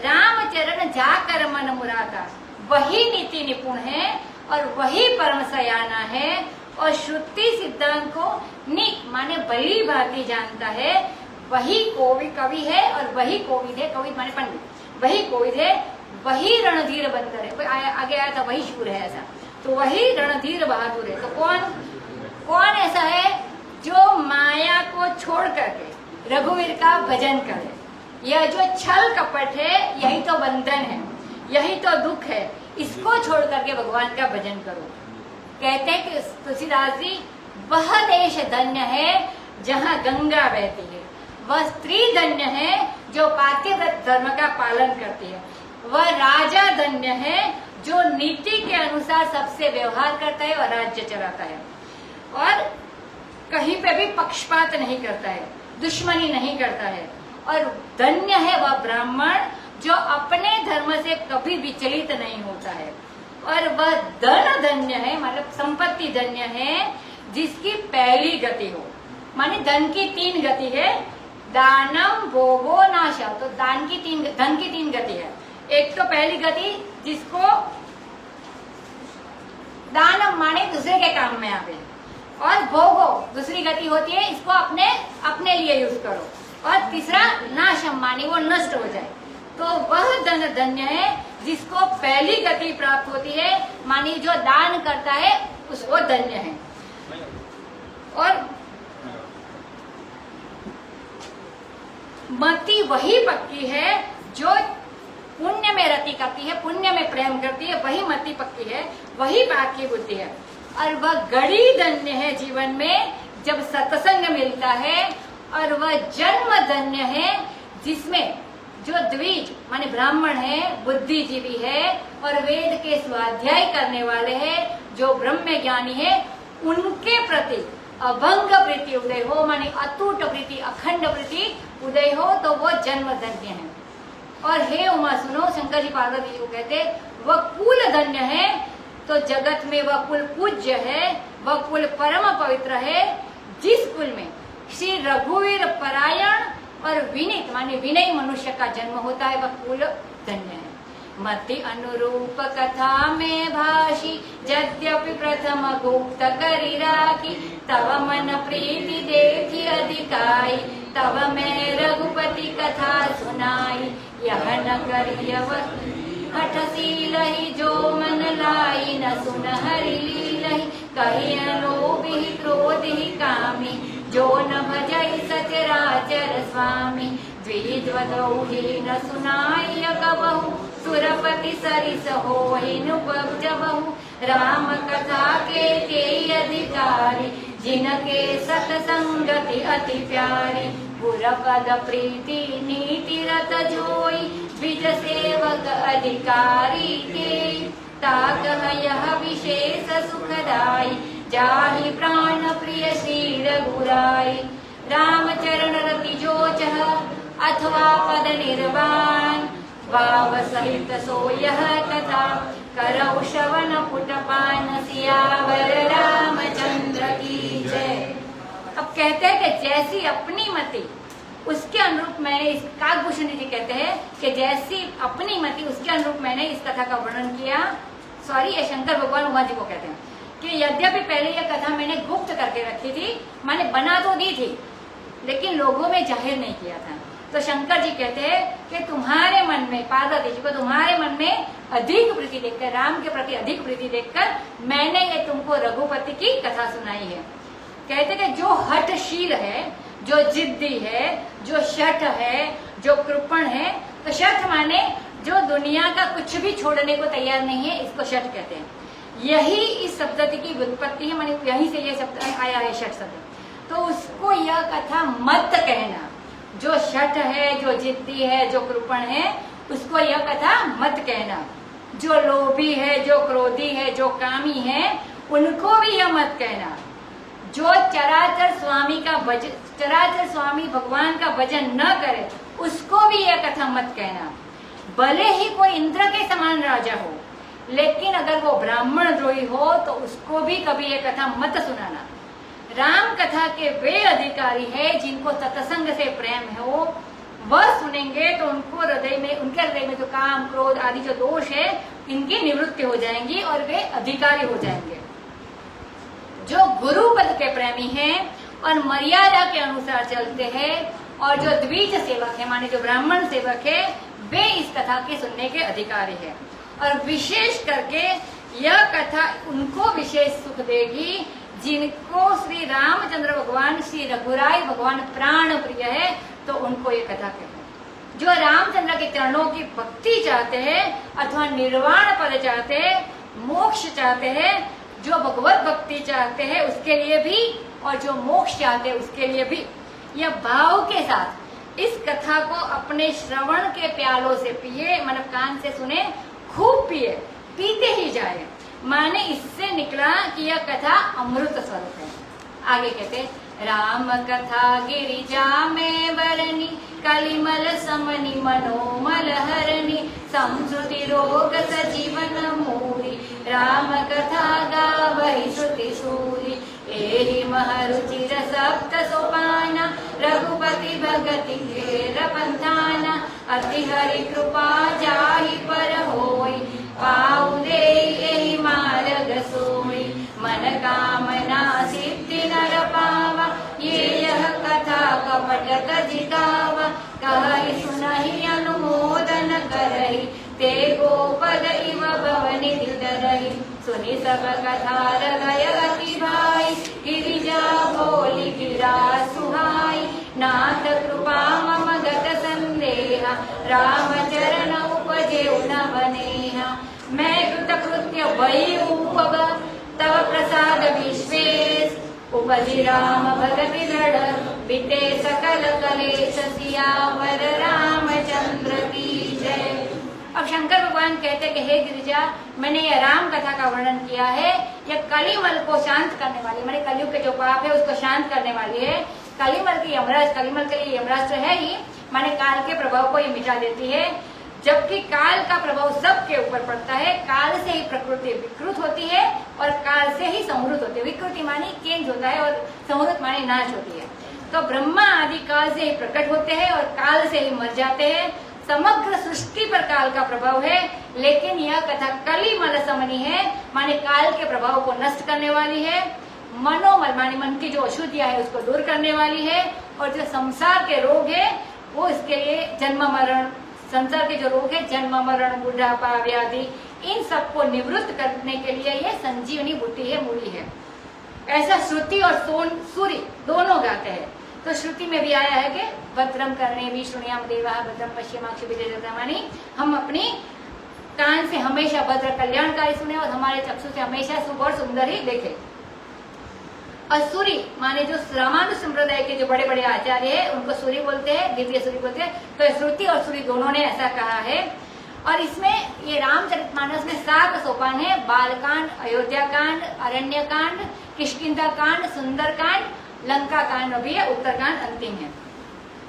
राम चरण जाकर मन मुरादा, वही नीति निपुण है और वही परम सयाना है और श्रुति सिद्धांत को निक माने भली भांति जानता है। वही कवि है और वही कोविद है, कोविद माने पंडित, वही कोविद है, वही रणधीर बंदर है। आगे आया था वही शूर है, ऐसा तो वही रणधीर बहादुर है। तो कौन ऐसा है जो माया को छोड़ करके रघुवीर का भजन करे? यह जो छल कपट है यही तो बंधन है, यही तो दुख है, इसको छोड़ करके भगवान का भजन करो। कहते हैं कि तुलसीदास जी, वह देश धन्य है जहाँ गंगा बहती है, वह स्त्री धन्य है जो पातिव्रत धर्म का पालन करती है, वह राजा धन्य है जो नीति के अनुसार सबसे व्यवहार करता है और राज्य चलाता है और कहीं पे भी पक्षपात नहीं करता है, दुश्मनी नहीं करता है। और धन्य है वह ब्राह्मण जो अपने धर्म से कभी विचलित नहीं होता है। और वह धन धन्य है, मतलब संपत्ति धन्य है जिसकी पहली गति हो, माने धन की 3 गति है, दानम भोगो नाशा। तो धन की 3 गति है। एक तो पहली गति जिसको दानम माने दूसरे के काम में आवे, और भोगो दूसरी गति होती है इसको अपने लिए यूज करो, और तीसरा नाशम माने वो नष्ट हो जाए। तो वह धन धन्य है जिसको पहली गति प्राप्त होती है, मानी जो दान करता है उसको धन्य है। और मति वही पक्की है जो पुण्य में रति करती है, पुण्य में प्रेम करती है, वही मति पक्की है, वही पाकी बुद्धि है। और वह गड़ी धन्य है जीवन में जब सत्संग मिलता है, और वह जन्म धन्य है जिसमें जो द्विज माने ब्राह्मण है, बुद्धिजीवी है और वेद के स्वाध्याय करने वाले हैं, जो ब्रह्म ज्ञानी है, उनके प्रति अभंग प्रीति उदय हो, माने अटूट प्रीति, अखंड प्रीति उदय हो, तो वो जन्म धन्य है। और हे उमा सुनो, शंकर जी पार्वती जी को कहते वह कुल धन्य है, तो जगत में वह कुल पूज्य है, वह कुल परम पवित्र है जिस कुल में श्री रघुवीर परायण और विनीत माने विनय मनुष्य का जन्म होता है, वह कुल धन्य है। मति अनुरूप कथा में भाषी यद्यपि प्रथम गुप्त करी राखी, तव मन प्रीति देखी अधिकाई, तव मैं रघुपति कथा सुनाई। यह न करियव हठशील ही जो मन लाई, न सुन हरि लीलहि कहि लोभी क्रोध ही कामी, जो न भजई सचराचर स्वामी। द्विजवदौहि न सुनाई कबहु, सुरपति सरिस होहि नुपजबहु। राम कथा के अधिकारी, जिनके सतसंगति अति प्यारी। पुरपद प्रीति नीति रत जोई, द्विज सेवक अधिकारी के। ताकह यह विशेष सुखदाई, जाहि प्राण प्रिय श्री रघुराई। रामचरण रति जो चह अथवा पद निर्वाण, भाव सहित सो यह कथा। करौ श्रवण पुटपान, सियावर रामचंद्र की जय। अब कहते हैं कि जैसी अपनी मति उसके अनुरूप मैंने इस काकभूषण जी कहते हैं कि जैसी अपनी मति उसके अनुरूप मैंने इस कथा का वर्णन किया। सॉरी, ये शंकर भगवान उमा जी को कहते हैं कि यद्यपि पहले यह कथा मैंने गुप्त करके रखी थी, मैंने बना तो दी थी लेकिन लोगों में जाहिर नहीं किया था। तो शंकर जी कहते हैं कि तुम्हारे मन में, पार्वती जी को तुम्हारे मन में अधिक प्रीति देखकर, राम के प्रति अधिक प्रीति देखकर मैंने ये तुमको रघुपति की कथा सुनाई है। कहते कि जो हठशील है, जो जिद्दी है, जो शठ है, जो कृपण है, तो शठ माने जो दुनिया का कुछ भी छोड़ने को तैयार नहीं है, इसको शठ कहते हैं। यही इस शब्द की व्युत्पत्ति है, माने यहीं से ये शब्द आया है, शठ शब्द। तो उसको यह कथा मत कहना। जो शठ है, जो जिद्दी है, जो कृपण है, उसको यह कथा मत कहना। जो लोभी है, जो क्रोधी है, जो कामी है, उनको भी यह मत कहना। जो चराचर स्वामी भगवान का भजन न करे, उसको भी यह कथा मत कहना। भले ही कोई इंद्र के समान राजा हो, लेकिन अगर वो ब्राह्मण द्रोही हो तो उसको भी कभी ये कथा मत सुनाना। राम कथा के वे अधिकारी है जिनको सत्संग से प्रेम हो, वह सुनेंगे तो उनके हृदय में जो काम, क्रोध आदि जो दोष है, इनकी निवृत्ति हो जाएंगी और वे अधिकारी हो जाएंगे। जो गुरु पद के प्रेमी हैं और मर्यादा के अनुसार चलते हैं, और जो द्विज सेवक है, माने जो ब्राह्मण सेवक है, वे इस कथा के सुनने के अधिकारी है। और विशेष करके यह कथा उनको विशेष सुख देगी जिनको श्री रामचंद्र भगवान, श्री रघुराई भगवान प्राण प्रिय है, तो उनको ये कथा कहते। जो रामचंद्र के चरणों की भक्ति चाहते हैं अथवा निर्वाण पद चाहते हैं, मोक्ष चाहते हैं, जो भगवत भक्ति चाहते हैं उसके लिए भी, और जो मोक्ष चाहते हैं उसके लिए भी, यह भाव के साथ इस कथा को अपने श्रवण के प्यालों से पिए, मतलब कान से सुने, खूब पिए, पीते ही जाए। माने इससे निकला कि यह कथा अमृत स्वरूप है। आगे कहते, राम कथा गिरिजा में वरनी, कलिमल समनि मनोमल हरनी, संस्कृति रोग सजीवन मूरी, राम कथा गावहि श्रुति सूरी, एहि महरुचिर सप्त सोपाना, रघुपति भगति घेर पंथाना, अति हरि कृपा जाहि पर होई, पाऊ देई एहि मार्ग सोई, मन कामना सिद्धि नर पावा, ये यह कथा कपट कजिकावा, कहहि सुनहि अनुमोदन करहि, ते गोपद इव भवनि धरहि, सुनि सब कथा हृदय अति भाई, गिरिजा बोली गिरा सुहाई, नाथ कृपा मम गत संदेहा, राम चरण उपजे नवनेहा, मैं कृतकृत्य भई उपब, तव प्रसाद विश्वेश, उपजि राम भगति दृढ़, बीते सकल कलेश, सियावर रामचंद्र की जय। अब शंकर भगवान कहते कि हे गिरिजा, मैंने यह राम कथा का वर्णन किया है, यह कलिमल को शांत करने वाली, मैंने कलयुग के जो पाप है उसको शांत करने वाली है। कलिमल की यमराज, कलिमल के लिए यमराज तो है ही, माने काल के प्रभाव को ये मिटा देती है। जबकि काल का प्रभाव सबके ऊपर पड़ता है, काल से ही प्रकृति विकृत होती है और काल से ही समृद्ध होती है। विकृति मानी चेंज होता है और समृद्ध मानी नाश होती है। तो ब्रह्मा आदि काल से ही प्रकट होते हैं और काल से ही मर जाते हैं। समग्र सृष्टि पर काल का प्रभाव है, लेकिन यह कथा कलिमल समनी है, माने काल के प्रभाव को नष्ट करने वाली है। मनोमल माने मन की जो अशुद्धियां है उसको दूर करने वाली है, और जो संसार के रोग है वो इसके लिए जन्म मरण, संसार के जो रोग है जन्म मरण, बुढ़ापा, व्याधि, इन सबको निवृत्त करने के लिए ये संजीवनी बूटी है, मूली है। ऐसा श्रुति और सूर्य दोनों गाते हैं। तो श्रुति में भी आया है कि भद्रम करने भी शृणुयाम देवा भद्रम पश्चिमाक्षी, हम अपनी कान से हमेशा भद्र कल्याणकारी सुने और हमारे चक्षु से हमेशा शुभ और सुंदर ही देखे। और सूरी माने जो रामानुज संप्रदाय के जो बड़े बड़े आचार्य हैं उनको सूरी बोलते हैं, दिव्य सूरी बोलते हैं। तो श्रुति और सूरी दोनों ने ऐसा कहा है। और इसमें ये रामचरितमानस में 7 सोपान है, बालकांड, अयोध्या कांड, अरण्य कांड, किष्किंधा कांड, सुंदर कांड, लंका कांड भी है, उत्तरकांड अंतिम है।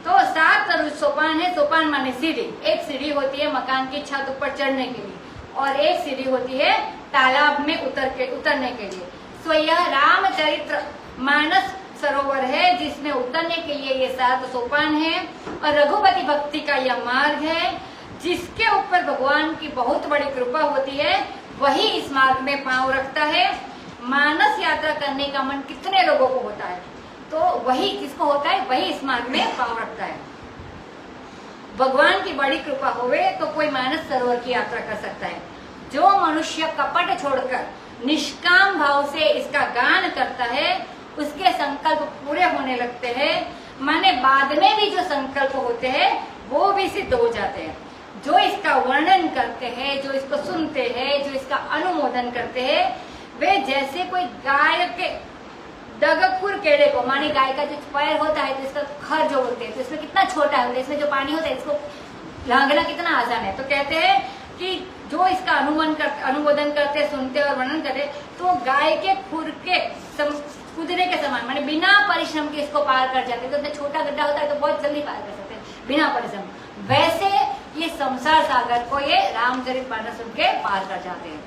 तो 7 सोपान है। सोपान माने सीढ़ी, एक सीढ़ी होती है मकान की छत ऊपर चढ़ने के लिए, और एक सीढ़ी होती है तालाब में उतरने के लिए। तो यह रामचरित्र मानस सरोवर है जिसमें उतरने के लिए ये 7 सोपान है। और रघुपति भक्ति का यह मार्ग है, जिसके ऊपर भगवान की बहुत बड़ी कृपा होती है वही इस मार्ग में पांव रखता है। मानस यात्रा करने का मन कितने लोगों को होता है, तो वही जिसको होता है वही इस मार्ग में पांव रखता है। भगवान की बड़ी कृपा होवे तो कोई मानस सरोवर की यात्रा कर सकता है। जो मनुष्य कपट छोड़कर निष्काम भाव से इसका गान करता है उसके संकल्प पूरे होने लगते हैं। माने बाद में भी जो संकल्प होते हैं वो भी सिद्ध हो जाते हैं। जो इसका वर्णन करते हैं, जो इसको सुनते हैं, जो इसका अनुमोदन करते हैं, वे जैसे कोई गाय के डगकुर केड़े को, माने गाय का जो पैर होता है तो इसका खर जो होते हैं तो इसमें कितना छोटा है, इसमें जो पानी होता है इसको लांघना कितना आसान है। तो कहते हैं कि जो इसका अनुमोदन करते, सुनते और वर्णन करते, तो गाय के खुर के कुदरे के समान, माने बिना परिश्रम के इसको पार कर जाते। तो छोटा गड्ढा होता है तो बहुत जल्दी पार कर सकते हैं बिना परिश्रम। वैसे ये संसार सागर को ये रामचरितमानस सुन के पार कर जाते हैं।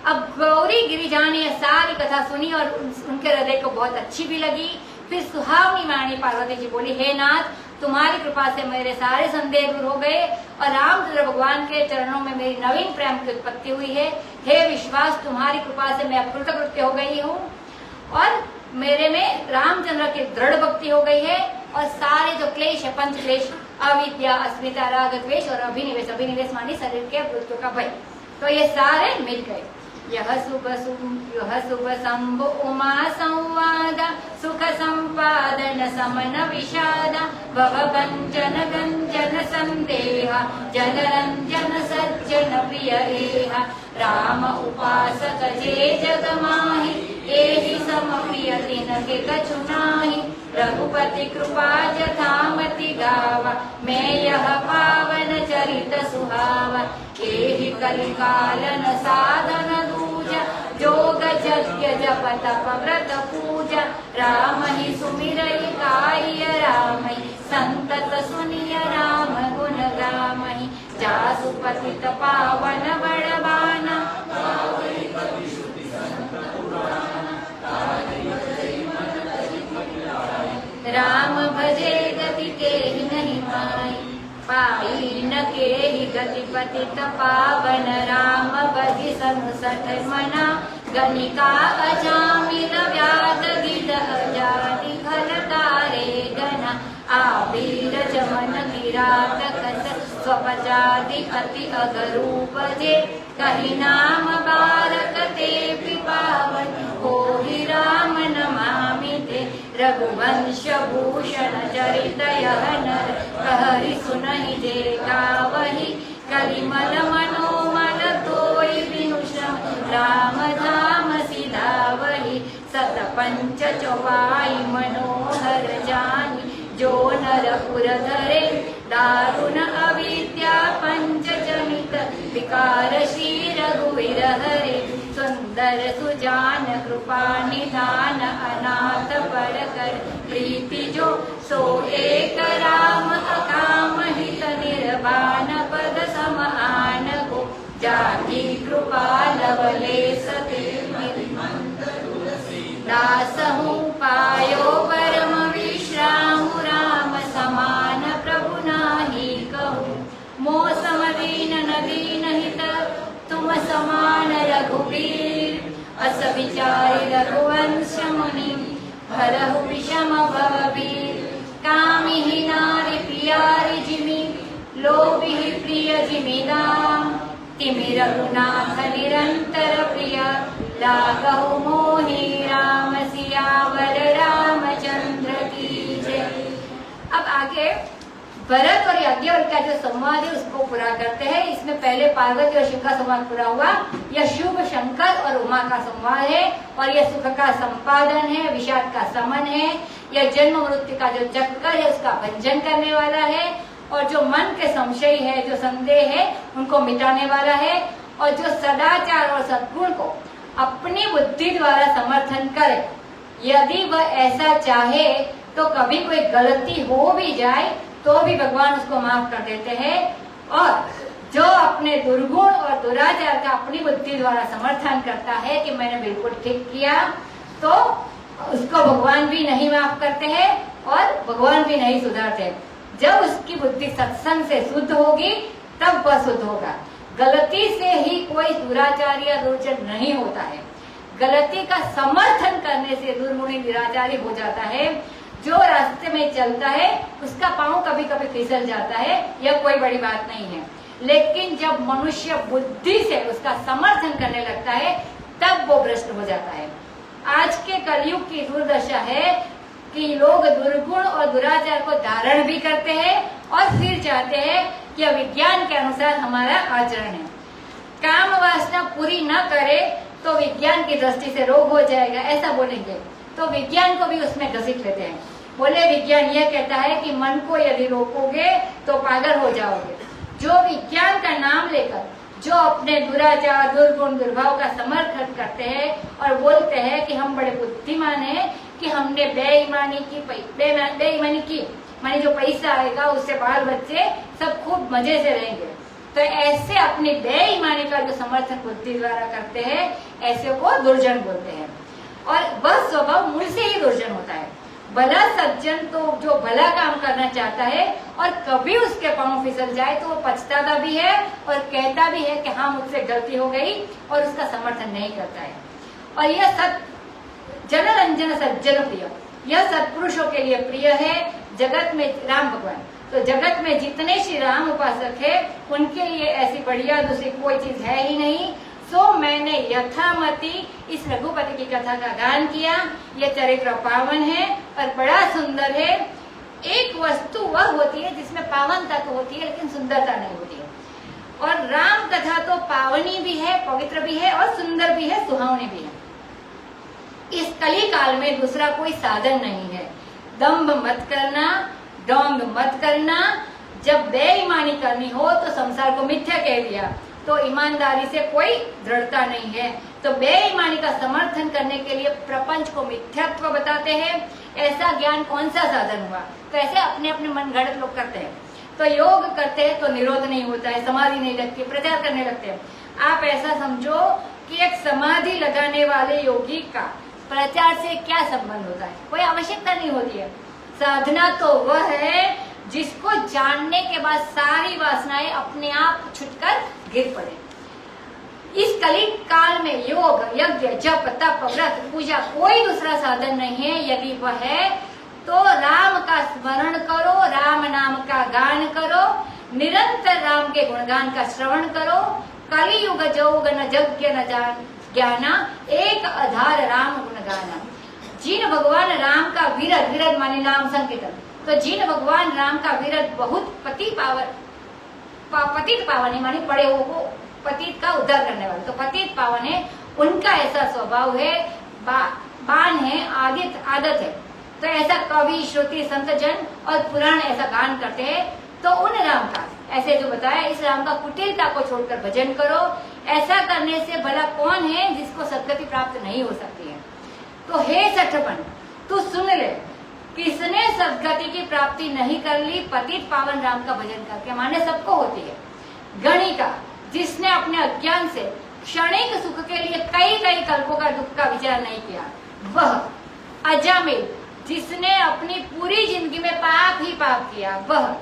अब गौरी गिरिजा ने यह सारी कथा सुनी और उनके हृदय को बहुत अच्छी भी लगी। फिर सुहावनी वाणी पार्वती जी बोली, हे नाथ, तुम्हारी कृपा से मेरे सारे संदेह दूर हो गए और रामचंद्र भगवान के चरणों में मेरी नवीन प्रेम की उत्पत्ति हुई है। हे विश्वास, तुम्हारी कृपा से मैं कृतकृत्य हो गई हूँ और मेरे में रामचंद्र की दृढ़ भक्ति हो गई है। और सारे जो क्लेश है, पंच क्लेश, अविद्या, अस्मिता, राग द्वेष और अभिनिवेश, अभिनिवेश मानी शरीर के मृत्यु का भय, तो ये सारे मिल गए। यह शुभ शंभु उमा संवाद, सुख संपादन समन विषाद, भव भंजन गंजन संदेह, जनरंजन सज्जन प्रिय एह, राम उपासक जे जग माहि, एहि सम प्रिय तिनके कछु नाहि, रघुपति कृपा जथामति गावा, मैं यह पावन चरित सुहावा, एहि कलिकालन साधन दूजा, जोग यज्ञ जप तप व्रत पूजा, राम ही सुमिरई गाय राम, संतत सुनिय राम गुण गामहि, जासु पतित पावन बड़बाना, राम भजे गति के नहीं पाई न के ही गति पतित पावन, राम भजि संसठ मना, गणिका अजामिल व्याध गिद अजाति खल तारे गना, आबीर जमन किरात कस स्वपचादि अति अगरूप जे, कही नाम बारक ते पावन, हो ही राम नमामि ते, रघुवंश भूषण चरित यह नर, कहरि सुनहि जे गावहि, कलिमल मनोमल तोय विनुषम, राम धाम सिधावहि, सत पंच चौपाई मनोहर जानि, जो नर पुर धरे, दारुण अविद्या पंच जनित, विकार श्री रघुवीर हरे, सुंदर सुजान कृपा निधान, अनाथ पर कर प्रीति जो, सो एक राम अकाम हित निर्वाण, पद समान को जाकी कृपा लवलेस दास हूँ पायो परम विश्राम, राम समान प्रभु नाही कहूँ, मोह समदीन नदीन हित, तुम समान रघुवीर, अस विचारि रघुवंश मुनि, भरहु विषम भववीर, कामिहि नारि प्रियारि जिमि, लोभिहि प्रिय जिमिदाम, तिमि रघुनाथ निरंतर प्रिय, लागहु मोहि राम सियावर रामचंद्र की जय। अब आगे भरत और याज्ञवल्क्य का जो संवाद है उसको पूरा करते हैं। इसमें पहले पार्वती और शिव का संवाद पूरा हुआ। यह शुभ शंकर और उमा का संवाद है और यह सुख का संपादन है, विषाद का समन है। यह जन्म मृत्यु का जो चक्कर है उसका भंजन करने वाला है और जो मन के संशय है, जो संदेह है, उनको मिटाने वाला है और जो सदाचार और सद्गुण को अपनी बुद्धि द्वारा समर्थन करे। यदि वह ऐसा चाहे तो कभी कोई गलती हो भी जाए तो भी भगवान उसको माफ कर देते हैं और जो अपने दुर्गुण और दुराचार का अपनी बुद्धि द्वारा समर्थन करता है कि मैंने बिल्कुल ठीक किया, तो उसको भगवान भी नहीं माफ करते हैं और भगवान भी नहीं सुधारते। जब उसकी बुद्धि सत्संग से शुद्ध होगी तब वह शुद्ध होगा। गलती से ही कोई दुराचारी या दुर्जन नहीं होता है। गलती का समर्थन करने से दुर्गुणी निराचारी हो जाता है। जो रास्ते में चलता है उसका पांव कभी कभी फिसल जाता है, यह कोई बड़ी बात नहीं है। लेकिन जब मनुष्य बुद्धि से उसका समर्थन करने लगता है तब वो भ्रष्ट हो जाता है। आज के कलयुग की दुर्दशा है कि लोग दुर्गुण और दुराचार को धारण भी करते हैं और फिर चाहते हैं कि विज्ञान के अनुसार हमारा आचरण है। काम वासना पूरी न करे तो विज्ञान की दृष्टि से रोग हो जाएगा, ऐसा बोलेंगे तो विज्ञान को भी उसमें घसीट लेते हैं। बोले विज्ञान यह कहता है कि मन को यदि रोकोगे तो पागल हो जाओगे, जो विज्ञान का नाम लेकर जो अपने दुराचार दुर्गुण दुर्भाव का समर्थन करते हैं और बोलते हैं कि हम बड़े बुद्धिमान हैं कि हमने बेईमानी की माने जो पैसा आएगा उससे बाल बच्चे सब खूब मजे से रहेंगे, तो ऐसे अपनी बेईमानी का जो समर्थन बुद्धि द्वारा करते हैं ऐसे को दुर्जन बोलते हैं। और वह स्वभाव मूल से ही दुर्जन होता है। भला सज्जन तो जो भला काम करना चाहता है और कभी उसके पांव फिसल जाए तो वो पछताता भी है और कहता भी है कि हाँ मुझसे गलती हो गई, और उसका समर्थन नहीं करता है। और यह जनरंजन सज्जन प्रिय, यह सत्पुरुषों के लिए प्रिय है जगत में राम भगवान। तो जगत में जितने श्री राम उपासक है उनके लिए ऐसी बढ़िया दूसरी कोई चीज है ही नहीं। सो मैंने यथामति इस रघुपति की कथा का गान किया। यह चरित्र पावन है और बड़ा सुंदर है। एक वस्तु वह होती है जिसमें पावनता तो होती है लेकिन सुंदरता नहीं होती है। और राम कथा तो पावनी भी है, पवित्र भी है और सुंदर भी है, सुहावनी भी है। इस कली काल में दूसरा कोई साधन नहीं है। दंभ मत करना, डोंग मत करना। जब बेईमानी करनी हो तो संसार को मिथ्या कह दिया, तो ईमानदारी से कोई दृढ़ता नहीं है। तो बेईमानी का समर्थन करने के लिए प्रपंच को मिथ्यात्व बताते हैं। ऐसा ज्ञान कौन सा साधन हुआ? तो ऐसे अपने अपने मन गढ़ लोग करते हैं। तो योग करते हैं तो निरोध नहीं होता है, समाधि नहीं लगती, प्रचार करने लगते हैं। आप ऐसा समझो कि एक समाधि लगाने वाले योगी का प्रचार से क्या संबंध होता है? कोई आवश्यकता नहीं होती है। साधना तो वह है जिसको जानने के बाद सारी वासनाएं अपने आप छुटकर गिर पड़े। इस कली काल में योग, यज्ञ, जप, तप, व्रत, पूजा कोई दूसरा साधन नहीं है। यदि वह है तो राम का स्मरण करो, राम नाम का गान करो, निरंतर राम के गुणगान का श्रवण करो। कलियुग जोग न यज्ञ न ज्ञाना, एक आधार राम गुणगाना। जिन भगवान राम का विरद, विरद माने नाम संकीर्तन, तो जिन भगवान राम का विरद बहुत पतित पावन है माने पड़े हो को पतित का उद्धार करने वाले, तो पतित पावन है, उनका ऐसा स्वभाव है, बाण है, आदत है। तो ऐसा कवि, श्रुति, संत जन और पुराण ऐसा गान करते हैं। तो उन राम का ऐसे जो बताया, इस राम का कुटिलता को छोड़कर भजन करो। ऐसा करने से भला कौन है जिसको सदगति प्राप्त नहीं हो सकती है? तो हे सठपन, तू सुन ले, किसने सदगति की प्राप्ति नहीं कर ली पतित पावन राम का भजन करके? माने सबको होती है। गणिका, जिसने अपने अज्ञान से क्षणिक सुख के लिए कई कई कल्पों का दुख का विचार नहीं किया, वह। अजामिल, जिसने अपनी पूरी जिंदगी में पाप ही पाप किया, वह।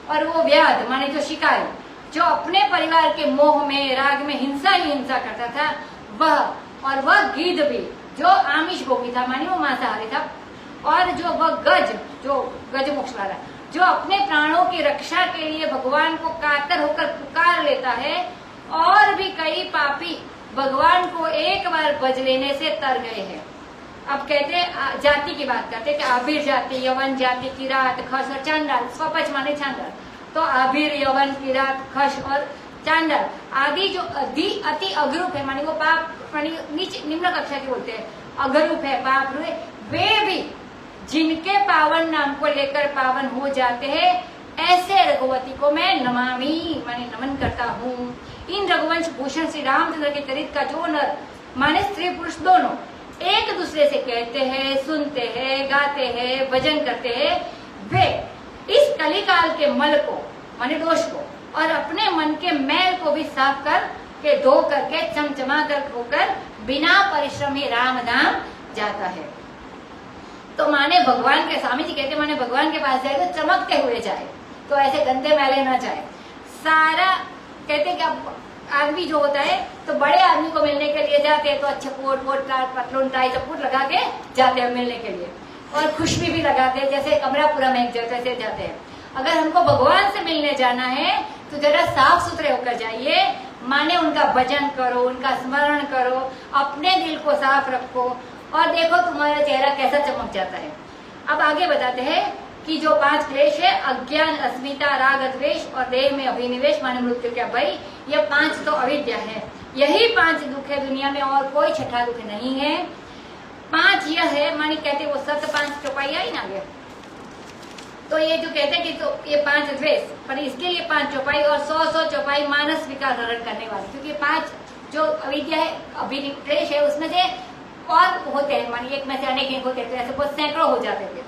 और वो व्याध माने जो शिकारी, जो अपने परिवार के मोह में, राग में हिंसा ही हिंसा करता था, वह। और वह गिद्ध भी, जो आमिष भोगी था माने वो मांसाहारी था। और जो वह गज, जो गज मोक्ष वाला, जो अपने प्राणों की रक्षा के लिए भगवान को कातर होकर पुकार लेता है। और भी कई पापी भगवान को एक बार भज लेने से तर गए हैं। अब कहते जाति की बात करते कि आभिर जाति, यवन जाति, किरात, खस और चांडाल। स्वपच माने चांडाल, तो आभिर, यवन, किरात, खस और चांडाल आदि जो अति अगरूप है माने वो पाप माने नीचे निम्न कक्षा के बोलते हैं, अगरूप है, पाप हुए, वे भी जिनके पावन नाम को लेकर पावन हो जाते हैं, ऐसे रघुवती को मैं नमामि माने नमन करता हूँ। इन रघुवंश भूषण श्री रामचंद्र के चरित्र का जो नर माने स्त्री पुरुष दोनों एक दूसरे से कहते हैं, सुनते हैं, गाते हैं, भजन करते हैं, वे इस कलिकाल के मल को माने दोष को और अपने मन के मैल को भी साफ कर के धो करके चमचमा कर खोकर बिना परिश्रम ही राम नाम जाता है। तो माने भगवान के, स्वामी जी कहते माने भगवान के पास जाए तो चमकते हुए जाए, तो ऐसे गंदे मैले ना जाए। सारा कहते कि अब आदमी जो होता है तो बड़े आदमी को मिलने के लिए जाते हैं तो अच्छे कोट वोट पतलून टाई सब कुछ लगा के जाते हैं मिलने के लिए, और खुशबू भी लगाते हैं, जैसे कमरा पूरा महक जाता है जाते हैं। अगर हमको भगवान से मिलने जाना है तो जरा साफ सुथरे होकर जाइए, माने उनका भजन करो, उनका स्मरण करो, अपने दिल को साफ रखो और देखो तुम्हारा चेहरा कैसा चमक जाता है। अब आगे बताते हैं कि जो 5 क्लेश है, अज्ञान, अस्मिता, राग, द्वेष और देह में अभिनिवेश माने मृत्यु का भय, ये 5 तो अविद्या है। यही 5 दुख है दुनिया में, और कोई छठा दुख नहीं है। 5 यह है माने कहते वो 7 5 चौपाई आई ना आगे तो ये जो कहते हैं कि तो ये 5 द्वेष, पर इसके लिए 5 चौपाई और 100 चौपाई मानस विकार हरण करने वाली, क्योंकि 5 जो अविद्या है, अभिनिवेश है, उसमें से और होते हैं, मानिए एक में से अनेक होते हैं, तो ऐसे बहुत सैकड़ों हो जाते थे।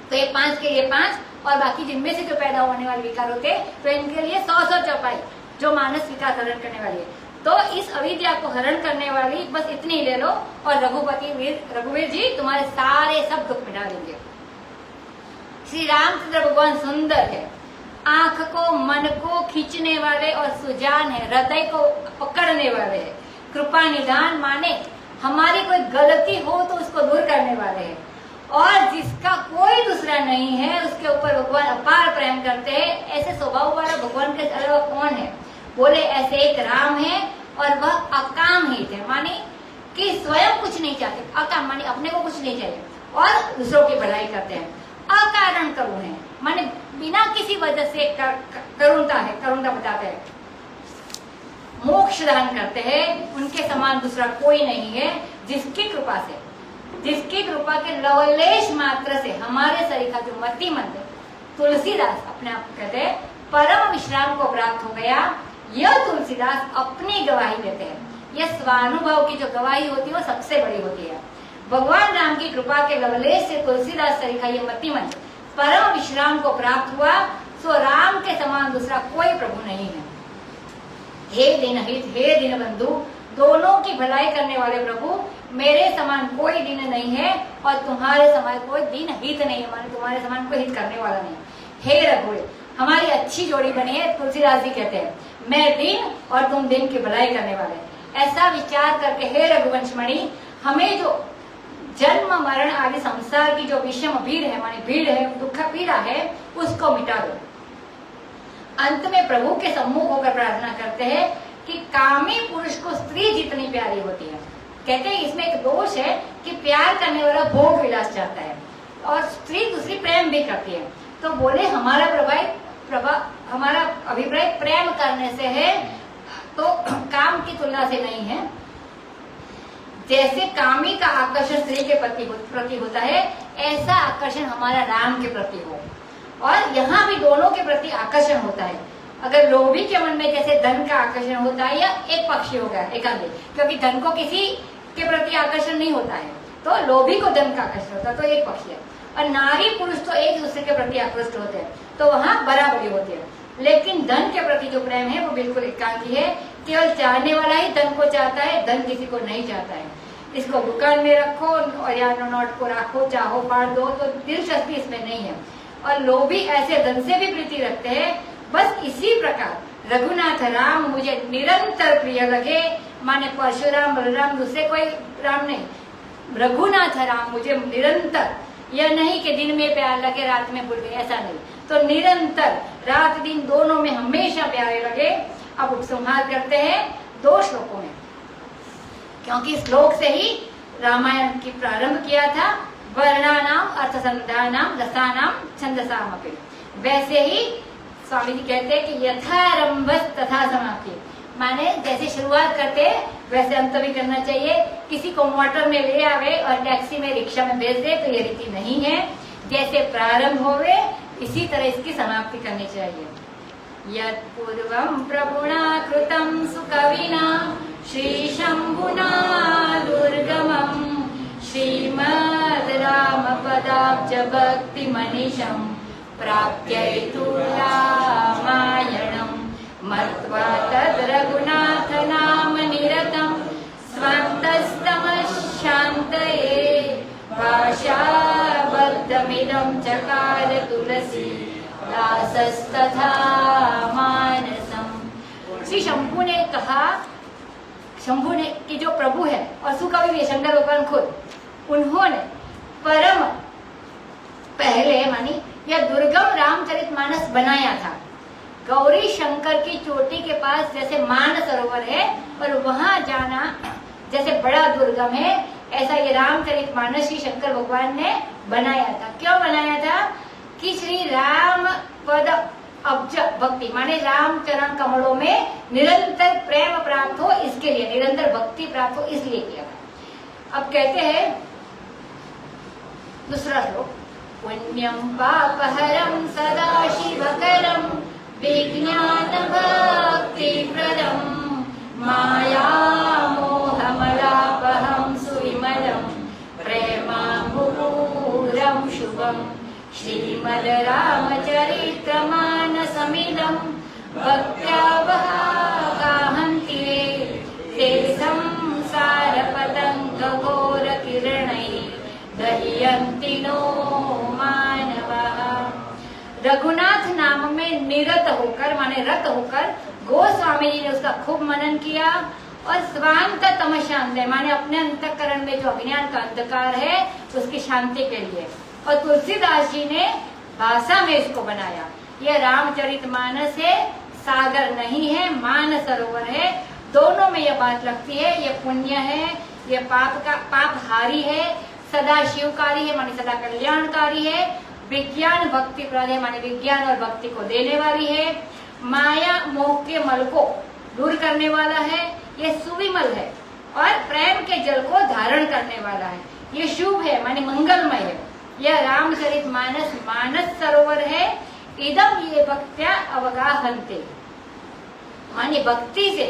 तो ये 5 के लिए 5 और बाकी जिनमें से जो पैदा होने वाले विकार होते हैं, तो इनके लिए 100 चौपाई जो मानस विकार हरण करने वाली है। तो इस अविद्या को हरण करने वाली बस इतनी ले लो और रघुवीर जी तुम्हारे सारे सब दुख मिटा देंगे। श्री रामचंद्र भगवान सुंदर है, आंख को मन को खींचने वाले और सुजान है, हृदय को पकड़ने वाले है, कृपा निदान माने हमारी कोई गलती हो तो उसको दूर करने वाले हैं, और जिसका कोई दूसरा नहीं है उसके ऊपर भगवान अपार प्रेम करते हैं। ऐसे स्वभाव वाला भगवान के अलावा कौन है? बोले ऐसे एक राम है और वह अकाम ही थे, माने कि स्वयं कुछ नहीं चाहते, अकाम माने अपने को कुछ नहीं चाहिए और दूसरों की भलाई करते हैं। अकारण करुण है, माने बिना किसी वजह से करुणता है, करुणता बताते हैं। मोक्ष दान करते हैं, उनके समान दूसरा कोई नहीं है। जिसकी कृपा से, जिसकी कृपा के लवलेश मात्र से हमारे शरीर का जो मतिमंद तुलसीदास अपने आप कहते हैं परम विश्राम को प्राप्त हो गया। यह तुलसीदास अपनी गवाही देते हैं। यह स्वानुभव की जो गवाही होती है वो सबसे बड़ी होती है। भगवान राम की कृपा के लवलेश से तुलसीदास शरीर का ये मतिमंद परम विश्राम को प्राप्त हुआ। सो राम के समान दूसरा कोई प्रभु नहीं है। हे दीनहित, हे दीनबंधु, दोनों की भलाई करने वाले प्रभु, मेरे समान कोई दीन नहीं है और तुम्हारे समान कोई दीन हित नहीं है, माने तुम्हारे समान कोई हित करने वाला नहीं। हे रघुवीर, हमारी अच्छी जोड़ी बनी है। तुलसीदास जी कहते हैं मैं दीन और तुम दीन की भलाई करने वाले। ऐसा विचार करके हे रघुवंशमणि, हमें जो जन्म मरण आदि संसार की जो विषम भीड़ है, माने भीड़ है, दुख पीड़ा है, उसको मिटा दो। अंत में प्रभु के सम्मुख होकर प्रार्थना करते हैं कि कामी पुरुष को स्त्री जितनी प्यारी होती है। कहते हैं इसमें एक दोष है कि प्यार करने वाला भोग विलास चाहता है और स्त्री दूसरी प्रेम भी करती है। तो बोले हमारा हमारा अभिप्राय प्रेम करने से है, तो काम की तुलना से नहीं है। जैसे कामी का आकर्षण स्त्री के प्रति होता है, ऐसा आकर्षण हमारा राम के प्रति हो, और यहाँ भी दोनों के प्रति आकर्षण होता है। अगर लोभी के मन में जैसे धन का आकर्षण होता है, या एक पक्षी हो गया एकांत, क्योंकि धन को किसी के प्रति आकर्षण नहीं होता है, तो लोभी को धन का आकर्षण होता है, तो एक पक्षी है। और नारी पुरुष तो एक दूसरे के प्रति आकृष्ट होते हैं, तो वहाँ बराबरी होती है। लेकिन धन के प्रति जो प्रेम है वो बिल्कुल एकांकी है। केवल चाहने वाला ही धन को चाहता है, धन किसी को नहीं चाहता है। इसको दुकान में रखो और या नोट को रखो, चाहो फाड़ दो, तो दिलचस्पी इसमें नहीं है। और लोभी ऐसे धन से भी प्रीति रखते हैं। बस इसी प्रकार रघुनाथ राम मुझे निरंतर प्रिय लगे, माने परशुराम बलराम दूसरे कोई राम नहीं, रघुनाथ राम मुझे निरंतर, यह नहीं कि दिन में प्यार लगे रात में भूल गए, ऐसा नहीं, तो निरंतर रात दिन दोनों में हमेशा प्यारे लगे। अब उपसंहार करते हैं 2 श्लोकों में, क्योंकि श्लोक से ही रामायण की प्रारंभ किया था। वर्णानाम अर्थसंधानाम रसानाम छंदसामपि, वैसे ही स्वामी जी कहते हैं कि यथारंभ तथा समाप्ति, माने जैसे शुरुआत करते वैसे अंत भी करना चाहिए। किसी को मोटर में ले आवे और टैक्सी में रिक्शा में भेज दे तो ये रीति नहीं है। जैसे प्रारंभ होवे इसी तरह इसकी समाप्ति करनी चाहिए। यत् पूर्वं प्रभुना कृतं सुकविना श्री शंभुना दुर्गमं श्रीमद् रामपदाब्ज भक्ति मनीषं प्राप्यैतु रामायणं मत्वा तद् रघुनाथ नाम निरतं स्वन्तस्तमः शान्तये भाषाबद्धमिदं चकार तुलसी दासस्तथा मानसम। श्री शंभु ने कहा, शंभु ने कि जो प्रभु है और सुकवि भी शंकर भगवान खुद, उन्होंने परम पहले मानी यह दुर्गम रामचरितमानस बनाया था। गौरी शंकर की चोटी के पास जैसे मानसरोवर है और वहां जाना जैसे बड़ा दुर्गम है, ऐसा ये रामचरितमानस ही शंकर भगवान ने बनाया था। क्यों बनाया था? कि श्री राम पद अब्ज भक्ति माने राम चरण कमलों में निरंतर प्रेम प्राप्त हो, इसके लिए निरंतर भक्ति प्राप्त हो, इसलिए किया। अब कहते हैं दूसरा श्लोक, पुण्यं पापहरं सदाशिवकरं विज्ञानभक्तिप्रदं मायामोहमलापहं सुविमलं प्रेमाम्बुपूरं शुभं श्रीमद् रामचरितमानसमिदं भक्त्या वहाहन्ति ते संसारपतङ्गघोरकिरणैः दह्यन्ति नो मानवाः। रघुनाथ नाम में निरत होकर माने रत होकर गोस्वामी जी ने उसका खूब मनन किया और स्वांत तमशांत माने अपने अंतःकरण में जो अज्ञान का अंधकार है उसकी शांति के लिए। और तुलसीदास जी ने भाषा में इसको बनाया। यह रामचरितमानस है, सागर नहीं है, मानस सरोवर है। दोनों में यह बात लगती है। ये पुण्य है, ये पाप हारी है, सदा शिवकारी है माने सदा कल्याणकारी है, विज्ञान भक्ति प्रद है माने विज्ञान और भक्ति को देने वाली है, माया मोह के मल को दूर करने वाला है, ये सुविमल है और प्रेम के जल को धारण करने वाला है, ये शुभ है माने मंगलमय है। यह रामचरितमानस मानस सरोवर है। इदम ये भक्त्या अवगाहन्ते माने भक्ति से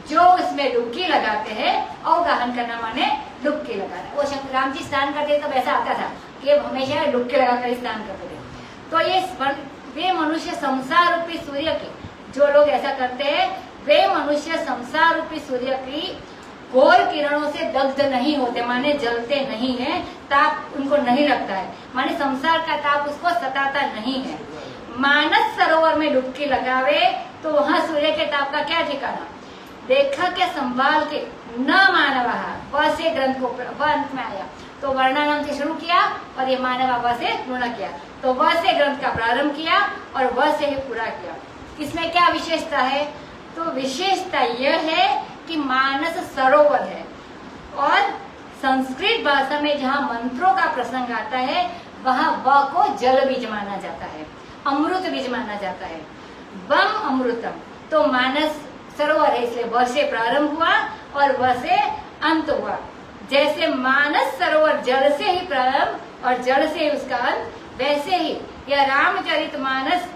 जो उसमें डुबकी लगाते हैं, अवगाहन करना माने डुबकी लगाना। वो राम जी स्नान करते तब ऐसा आता था कि हमेशा डुबकी लगाकर स्नान करते थे। तो ये वे मनुष्य संसार रूपी सूर्य की, जो लोग ऐसा करते हैं वे मनुष्य संसार रूपी सूर्य की घोर किरणों से दग्ध नहीं होते माने जलते नहीं है, ताप उनको नहीं लगता है माने संसार का ताप उसको सताता नहीं है। मानस सरोवर में डुबकी लगावे तो वहाँ सूर्य के ताप का क्या ठिकाना। देखा के संभाल के न मानवा वह से ग्रंथ को अंत में आया तो वर्णनाम से शुरू किया और ये मानवा वह से पूर्ण किया, तो वह से ग्रंथ का प्रारंभ किया और वह से ही पूरा किया। इसमें क्या विशेषता है? तो विशेषता यह है कि मानस सरोवर है और संस्कृत भाषा में जहाँ मंत्रों का प्रसंग आता है वहाँ व को जल बीज माना जाता है, अमृत बीज माना जाता है। वम अमृतम, तो मानस सरोवर है इसलिए व से प्रारंभ हुआ और व से अंत हुआ। जैसे मानस सरोवर जल से ही प्रारंभ और जल से ही उसका अंत, वैसे ही यह रामचरितमानस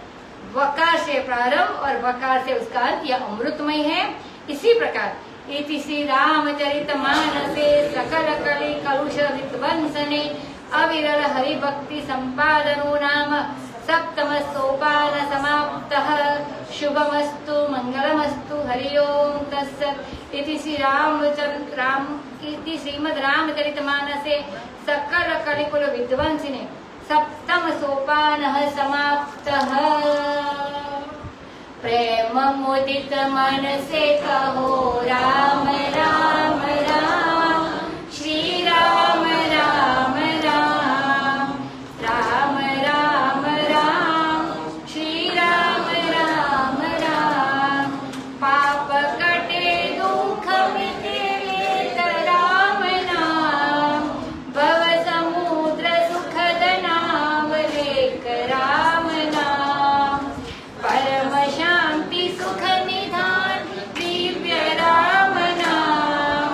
वकार से प्रारंभ और वकार से उसका अंत, यह अमृतमय है। इसी प्रकार इति श्री रामचरितमानसे सकल कलि कलुष विध्वंसने अविरल हरि भक्ति संपादनो नाम सप्तम सोपान समाप्तः। शुभमस्तु मंगलमस्तु हरि ओम तत्सत्। इति श्रीमद् रामचरितमानसे सकल कलिकुल विध्वंसिने सप्तम सोपानः समाप्तः। प्रेम मुदित मन से कहो राम राम राम, श्री राम राम राम, राम राम राम, श्री राम राम राम। पाप कटे दुख मिटे लेत राम नाम, भव समुद्र सुखद नाव लेक राम नाम। परम शांति सुख निधान दिव्य राम नाम,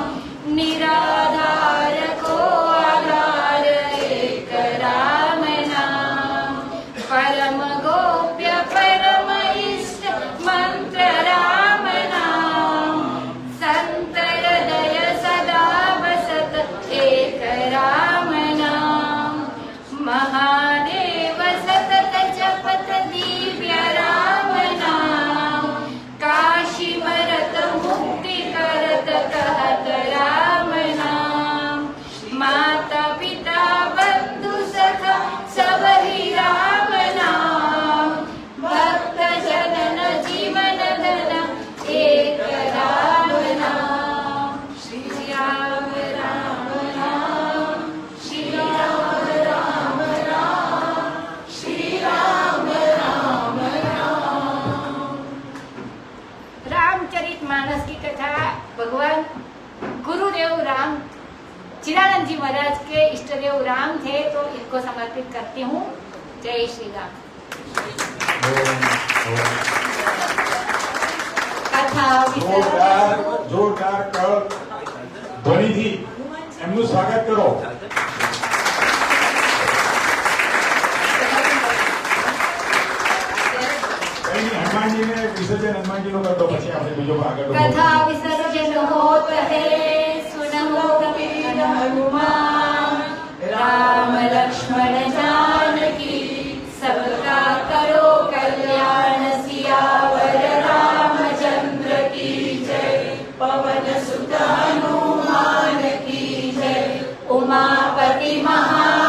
निराधार को आधार एक राम नाम। परम गोप्य परम इष्ट मंत्र राम नाम, संत हृदय सदा बसत एक राम नाम। महादेव सतत जपत दिव्य राम नाम, काशी भरत मुक्ति करत कहत राम नाम। माता पिता बंधु सखा सब ही राम नाम, भक्त जनन जीवन धन एक राम नाम। श्री राम राम राम, श्री राम राम राम, श्री राम राम राम। रामचरितमानस की कथा भगवान गुरुदेव राम चिदानंद जी महाराज के इष्टदेव राम थे, तो इनको समर्पित करती हूँ। जय श्री राम। कथा જોરદાર ધ્વનિથી એમનું સ્વાગત કરો। વિસર્જન હનુમાનજીનો કરતો પછી આપણે બીજો ભાગ આગળ कथा विसर्जन होत है सुनो कबीर हनुमान राम लक्ष्मण जानकी सबका करो कल्याण सियावर रामचंद्र की जय पवन सुत हनुमान की जय उमापति महा